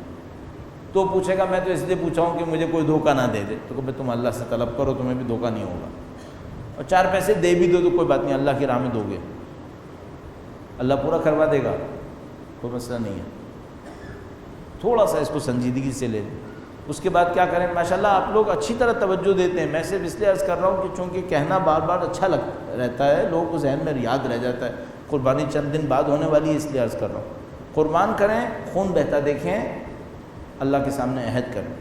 تو وہ پوچھے گا میں تو اس لیے پوچھا ہوں کہ مجھے کوئی دھوکہ نہ دے دے، تو کہ تم اللہ سے طلب کرو، تمہیں بھی دھوکہ نہیں ہوگا، اور 4 پیسے دے بھی دو تو کوئی بات نہیں، اللہ کی راہ میں دو گے، اللہ پورا کروا دے گا، کوئی مسئلہ نہیں ہے۔ تھوڑا سا اس کو سنجیدگی سے لے لیں۔ اس کے بعد کیا کریں؟ ماشاءاللہ آپ لوگ اچھی طرح توجہ دیتے ہیں، میں صرف اس لیے عرض کر رہا ہوں کہ چونکہ کہنا بار بار اچھا رہتا ہے، لوگوں کو ذہن میں یاد رہ جاتا ہے، قربانی چند دن بعد ہونے والی ہے، اس لیے عرض کر رہا ہوں۔ قربان کریں، خون بہتا دیکھیں، اللہ کے سامنے عہد کریں،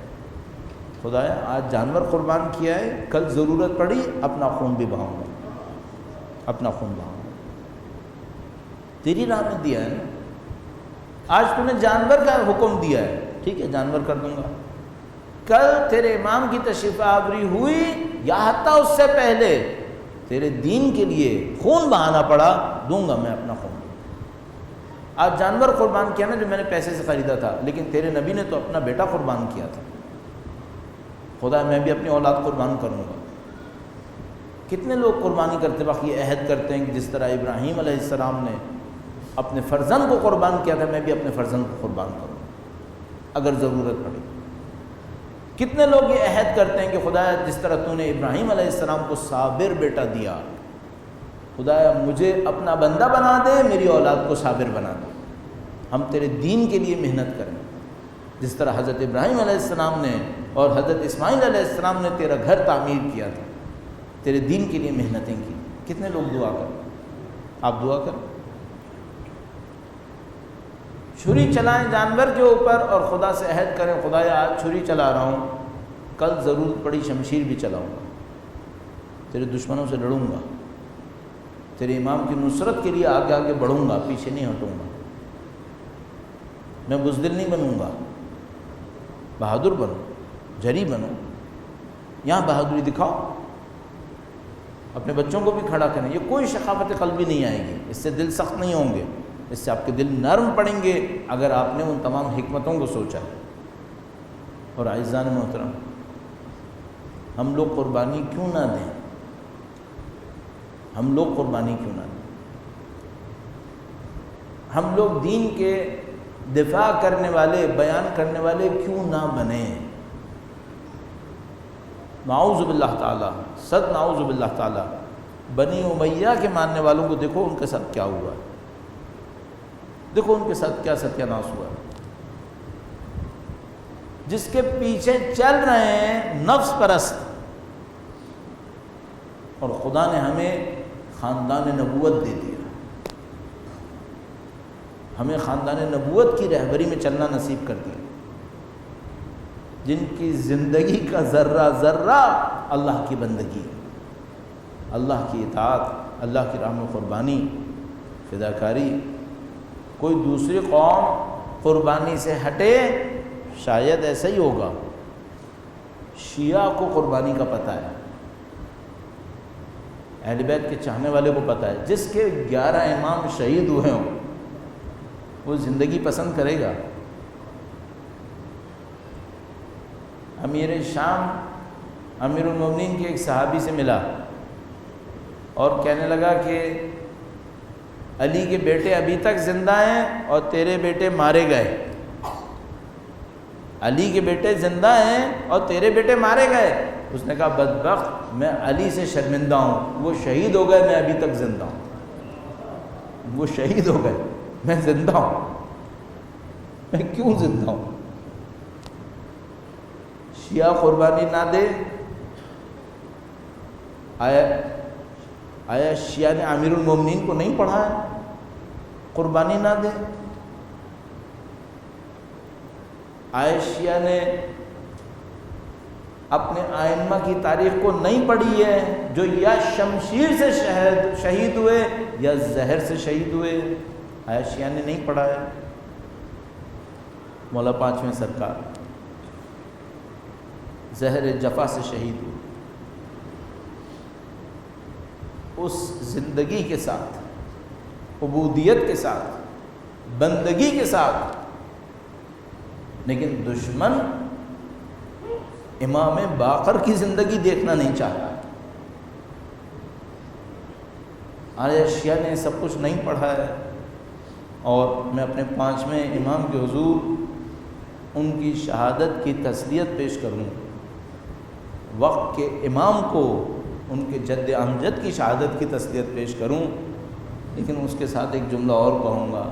خدایا آج جانور قربان کیا ہے، کل ضرورت پڑی اپنا خون بھی بہاؤں گا، اپنا خون بہاؤں گا، تیری راہ میں دیا ہے نا، آج تو نے جانور کا حکم دیا ہے، ٹھیک ہے جانور کر دوں گا، کل تیرے امام کی تشریف آوری ہوئی یا حتیٰ اس سے پہلے تیرے دین کے لیے خون بہانا پڑا، دوں گا میں اپنا خون۔ آج جانور قربان کیا نا جو میں نے پیسے سے خریدا تھا، لیکن تیرے نبی نے تو اپنا بیٹا قربان کیا تھا، خدا میں بھی اپنی اولاد قربان کروں گا۔ کتنے لوگ قربانی کرتے وقت یہ عہد کرتے ہیں کہ جس طرح ابراہیم علیہ السلام نے اپنے فرزند کو قربان کیا تھا، میں بھی اپنے فرزند کو قربان کروں اگر ضرورت پڑی۔ کتنے لوگ یہ عہد کرتے ہیں کہ خدایا جس طرح تو نے ابراہیم علیہ السلام کو صابر بیٹا دیا، خدایا مجھے اپنا بندہ بنا دے، میری اولاد کو صابر بنا دے، ہم تیرے دین کے لیے محنت کریں، جس طرح حضرت ابراہیم علیہ السلام نے اور حضرت اسماعیل علیہ السلام نے تیرا گھر تعمیر کیا تھا، تیرے دین کے لیے محنتیں کی۔ کتنے لوگ دعا کریں؟ آپ دعا کریں، چھری چلائیں جانور کے اوپر اور خدا سے عہد کریں، خدایا آج چھری چلا رہا ہوں، کل ضرورت پڑی شمشیر بھی چلاؤں گا، تیرے دشمنوں سے لڑوں گا، تیرے امام کی نصرت کے لیے آگے آگے بڑھوں گا، پیچھے نہیں ہٹوں گا، میں بزدل نہیں بنوں گا، بہادر بنو، جری بنو، یہاں بہادری دکھاؤ، اپنے بچوں کو بھی کھڑا کریں۔ یہ کوئی شقاوت قلبی نہیں آئے گی، اس سے دل سخت نہیں ہوں گے، اس سے آپ کے دل نرم پڑیں گے اگر آپ نے ان تمام حکمتوں کو سوچا۔ اور عزیزان محترم، ہم لوگ قربانی کیوں نہ دیں؟ ہم لوگ قربانی کیوں نہ دیں؟ ہم لوگ دین کے دفاع کرنے والے، بیان کرنے والے کیوں نہ بنیں؟ نعوذ باللہ تعالیٰ، صد نعوذ باللہ تعالیٰ، بنی امیہ کے ماننے والوں کو دیکھو ان کے ساتھ کیا ہوا ہے، دیکھو ان کے ساتھ کیا ستیہ ناش ہوا ہے۔ جس کے پیچھے چل رہے ہیں نفس پرست، اور خدا نے ہمیں خاندان نبوت دے دیا، ہمیں خاندان نبوت کی رہبری میں چلنا نصیب کر دیا، جن کی زندگی کا ذرہ ذرہ اللہ کی بندگی، اللہ کی اطاعت، اللہ کی راہ میں قربانی، فداکاری۔ کوئی دوسری قوم قربانی سے ہٹے شاید ایسا ہی ہوگا۔ شیعہ کو قربانی کا پتہ ہے، اہل بیت کے چاہنے والے کو پتہ ہے، جس کے 11 امام شہید ہوئے ہوں وہ زندگی پسند کرے گا۔ امیر شام امیر المومنین کے ایک صحابی سے ملا اور کہنے لگا کہ علی کے بیٹے ابھی تک زندہ ہیں اور تیرے بیٹے مارے گئے، علی کے بیٹے زندہ ہیں اور تیرے بیٹے مارے گئے۔ اس نے کہا بدبخت، میں علی سے شرمندہ ہوں، وہ شہید ہو گئے، میں ابھی تک زندہ ہوں، وہ شہید ہو گئے، میں زندہ ہوں، میں کیوں زندہ ہوں؟ شیعہ قربانی نہ دے، آیا شیعہ نے امیر المومنین کو نہیں پڑھا ہے؟ قربانی نہ دے۔ آیا شیعہ نے اپنے ائمہ کی تاریخ کو نہیں پڑھی ہے، جو یا شمشیر سے شہید ہوئے یا زہر سے شہید ہوئے؟ آیا شیعہ نے نہیں پڑھا ہے؟ مولا پانچویں سرکار زہر جفا سے شہید ہوئے، اس زندگی کے ساتھ، عبودیت کے ساتھ، بندگی کے ساتھ، لیکن دشمن امام باقر کی زندگی دیکھنا نہیں چاہتا۔ آج شیعہ نے سب کچھ نہیں پڑھا ہے، اور میں اپنے 5ویں امام کے حضور ان کی شہادت کی تسلیت پیش کروں، وقت کے امام کو ان کے جد امجد کی شہادت کی تسلیت پیش کروں، لیکن اس کے ساتھ ایک جملہ اور کہوں گا،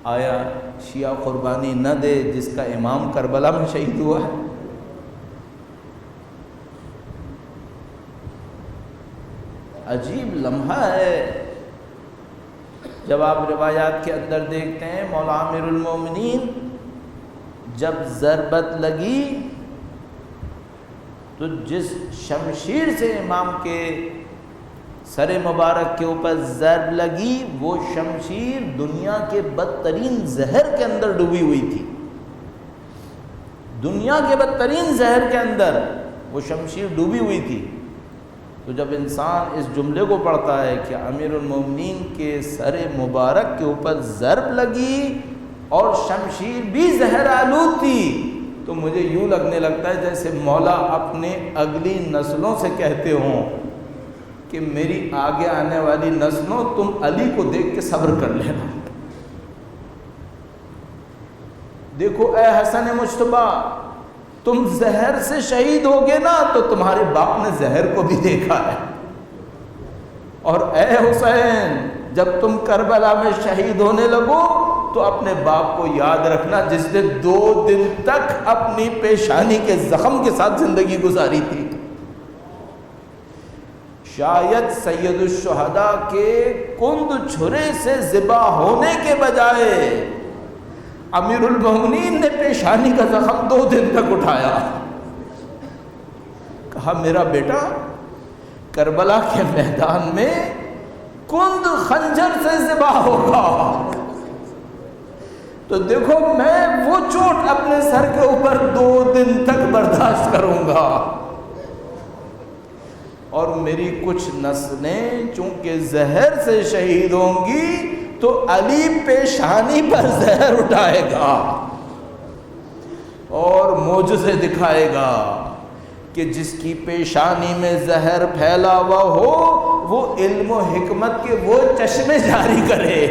آیا شیعہ قربانی نہ دے جس کا امام کربلا میں شہید ہوا ہے؟ عجیب لمحہ ہے جب آپ روایات کے اندر دیکھتے ہیں، مولا امیر المومنین جب ضربت لگی تو جس شمشیر سے امام کے سر مبارک کے اوپر ضرب لگی، وہ شمشیر دنیا کے بدترین زہر کے اندر ڈوبی ہوئی تھی، دنیا کے بدترین زہر کے اندر وہ شمشیر ڈوبی ہوئی تھی۔ تو جب انسان اس جملے کو پڑھتا ہے کہ امیر المومنین کے سر مبارک کے اوپر ضرب لگی اور شمشیر بھی زہر آلود تھی، تو مجھے یوں لگنے لگتا ہے جیسے مولا اپنے اگلی نسلوں سے کہتے ہوں کہ میری آگے آنے والی نسلوں، تم علی کو دیکھ کے صبر کر لینا۔ دیکھو اے حسن مجتبیٰ، تم زہر سے شہید ہوگے نا تو تمہارے باپ نے زہر کو بھی دیکھا ہے، اور اے حسین جب تم کربلا میں شہید ہونے لگو تو اپنے باپ کو یاد رکھنا جس نے 2 دن تک اپنی پیشانی کے زخم کے ساتھ زندگی گزاری تھی۔ شاید سید الشہداء کے کند چھرے سے ذبح ہونے کے بجائے امیر المومنین نے پیشانی کا زخم 2 دن تک اٹھایا، کہا میرا بیٹا کربلا کے میدان میں کند خنجر سے ذبح ہوگا، تو دیکھو میں وہ چوٹ اپنے سر کے اوپر 2 دن تک برداشت کروں گا، اور میری کچھ نسلیں چونکہ زہر سے شہید ہوں گی تو علی پیشانی پر زہر اٹھائے گا اور معجزے دکھائے گا کہ جس کی پیشانی میں زہر پھیلا ہوا ہو وہ علم و حکمت کے وہ چشمے جاری کرے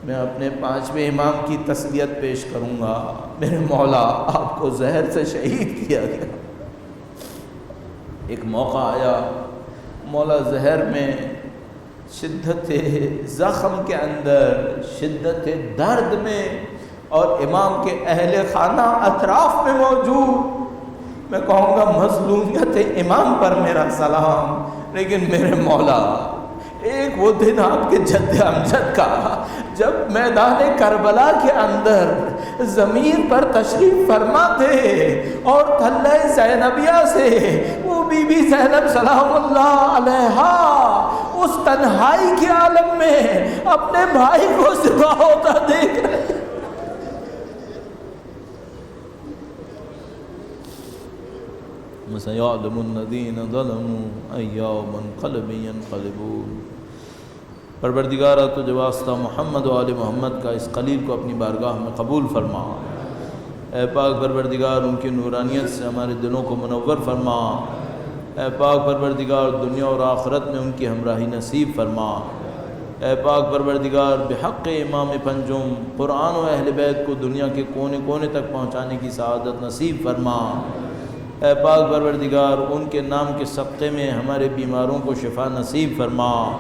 میں اپنے 5ویں امام کی تسلیت پیش کروں گا، میرے مولا آپ کو زہر سے شہید کیا گیا۔ ایک موقع آیا، مولا زہر میں شدت زخم کے اندر، شدت درد میں، اور امام کے اہل خانہ اطراف میں موجود۔ میں کہوں گا مظلومیت امام پر میرا سلام، لیکن میرے مولا ایک وہ دن آپ کے جد امجد کا جب میدان کربلا کے اندر زمین پر تشریف فرما تھے اور تھلہ زینبیہ سے وہ بی بی زینب سلام اللہ علیہا اس تنہائی کے عالم میں اپنے بھائی کو ذبح ہوتا دیکھ رہے ہیں۔ سَيَعْلَمُ الَّذِينَ ظَلَمُوا أَيَّ مُنْقَلَبٍ يَنْقَلِبُونَ۔ پروردگارہ تجھے واسطہ محمد و آل محمد کا اس قلیل کو اپنی بارگاہ میں قبول فرما۔ اے پاک پروردگار ان کی نورانیت سے ہمارے دلوں کو منور فرما۔ اے پاک پروردگار دنیا اور آخرت میں ان کی ہمراہی نصیب فرما۔ اے پاک پروردگار بحق امام پنجم قرآن و اہل بیت کو دنیا کے کونے کونے تک پہنچانے کی سعادت نصیب فرما۔ اے پاک پروردگار ان کے نام کے صدقے میں ہمارے بیماروں کو شفا نصیب فرما۔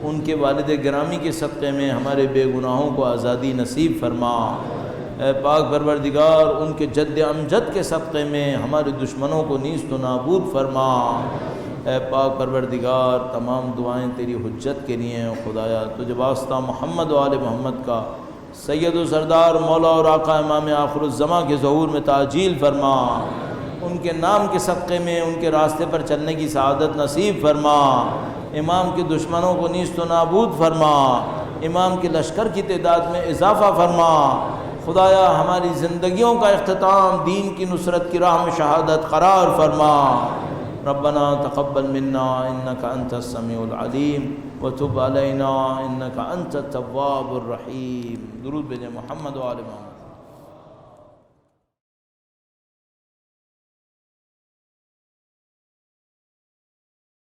ان کے والد گرامی کے صدقے میں ہمارے بے گناہوں کو آزادی نصیب فرما۔ اے پاک پروردگار ان کے جد امجد کے صدقے میں ہمارے دشمنوں کو نیست و نابود فرما۔ اے پاک پروردگار تمام دعائیں تیری حجت کے لیے ہیں۔ خدایا تجھے واسطہ محمد و آل محمد کا سید و سردار مولا اور آقا امام آخر الزماں کے ظہور میں تعجیل فرما۔ ان کے نام کے صدقے میں ان کے راستے پر چلنے کی سعادت نصیب فرما۔ امام کے دشمنوں کو نیست و نابود فرما۔ امام کے لشکر کی تعداد میں اضافہ فرما۔ خدایا ہماری زندگیوں کا اختتام دین کی نصرت کی راہ میں شہادت قرار فرما۔ ربنا تقبل منا انک انت السمیع العلیم وتب علینا انک انت التواب الرحیم۔ درود بھیجیں محمد و آل محمد۔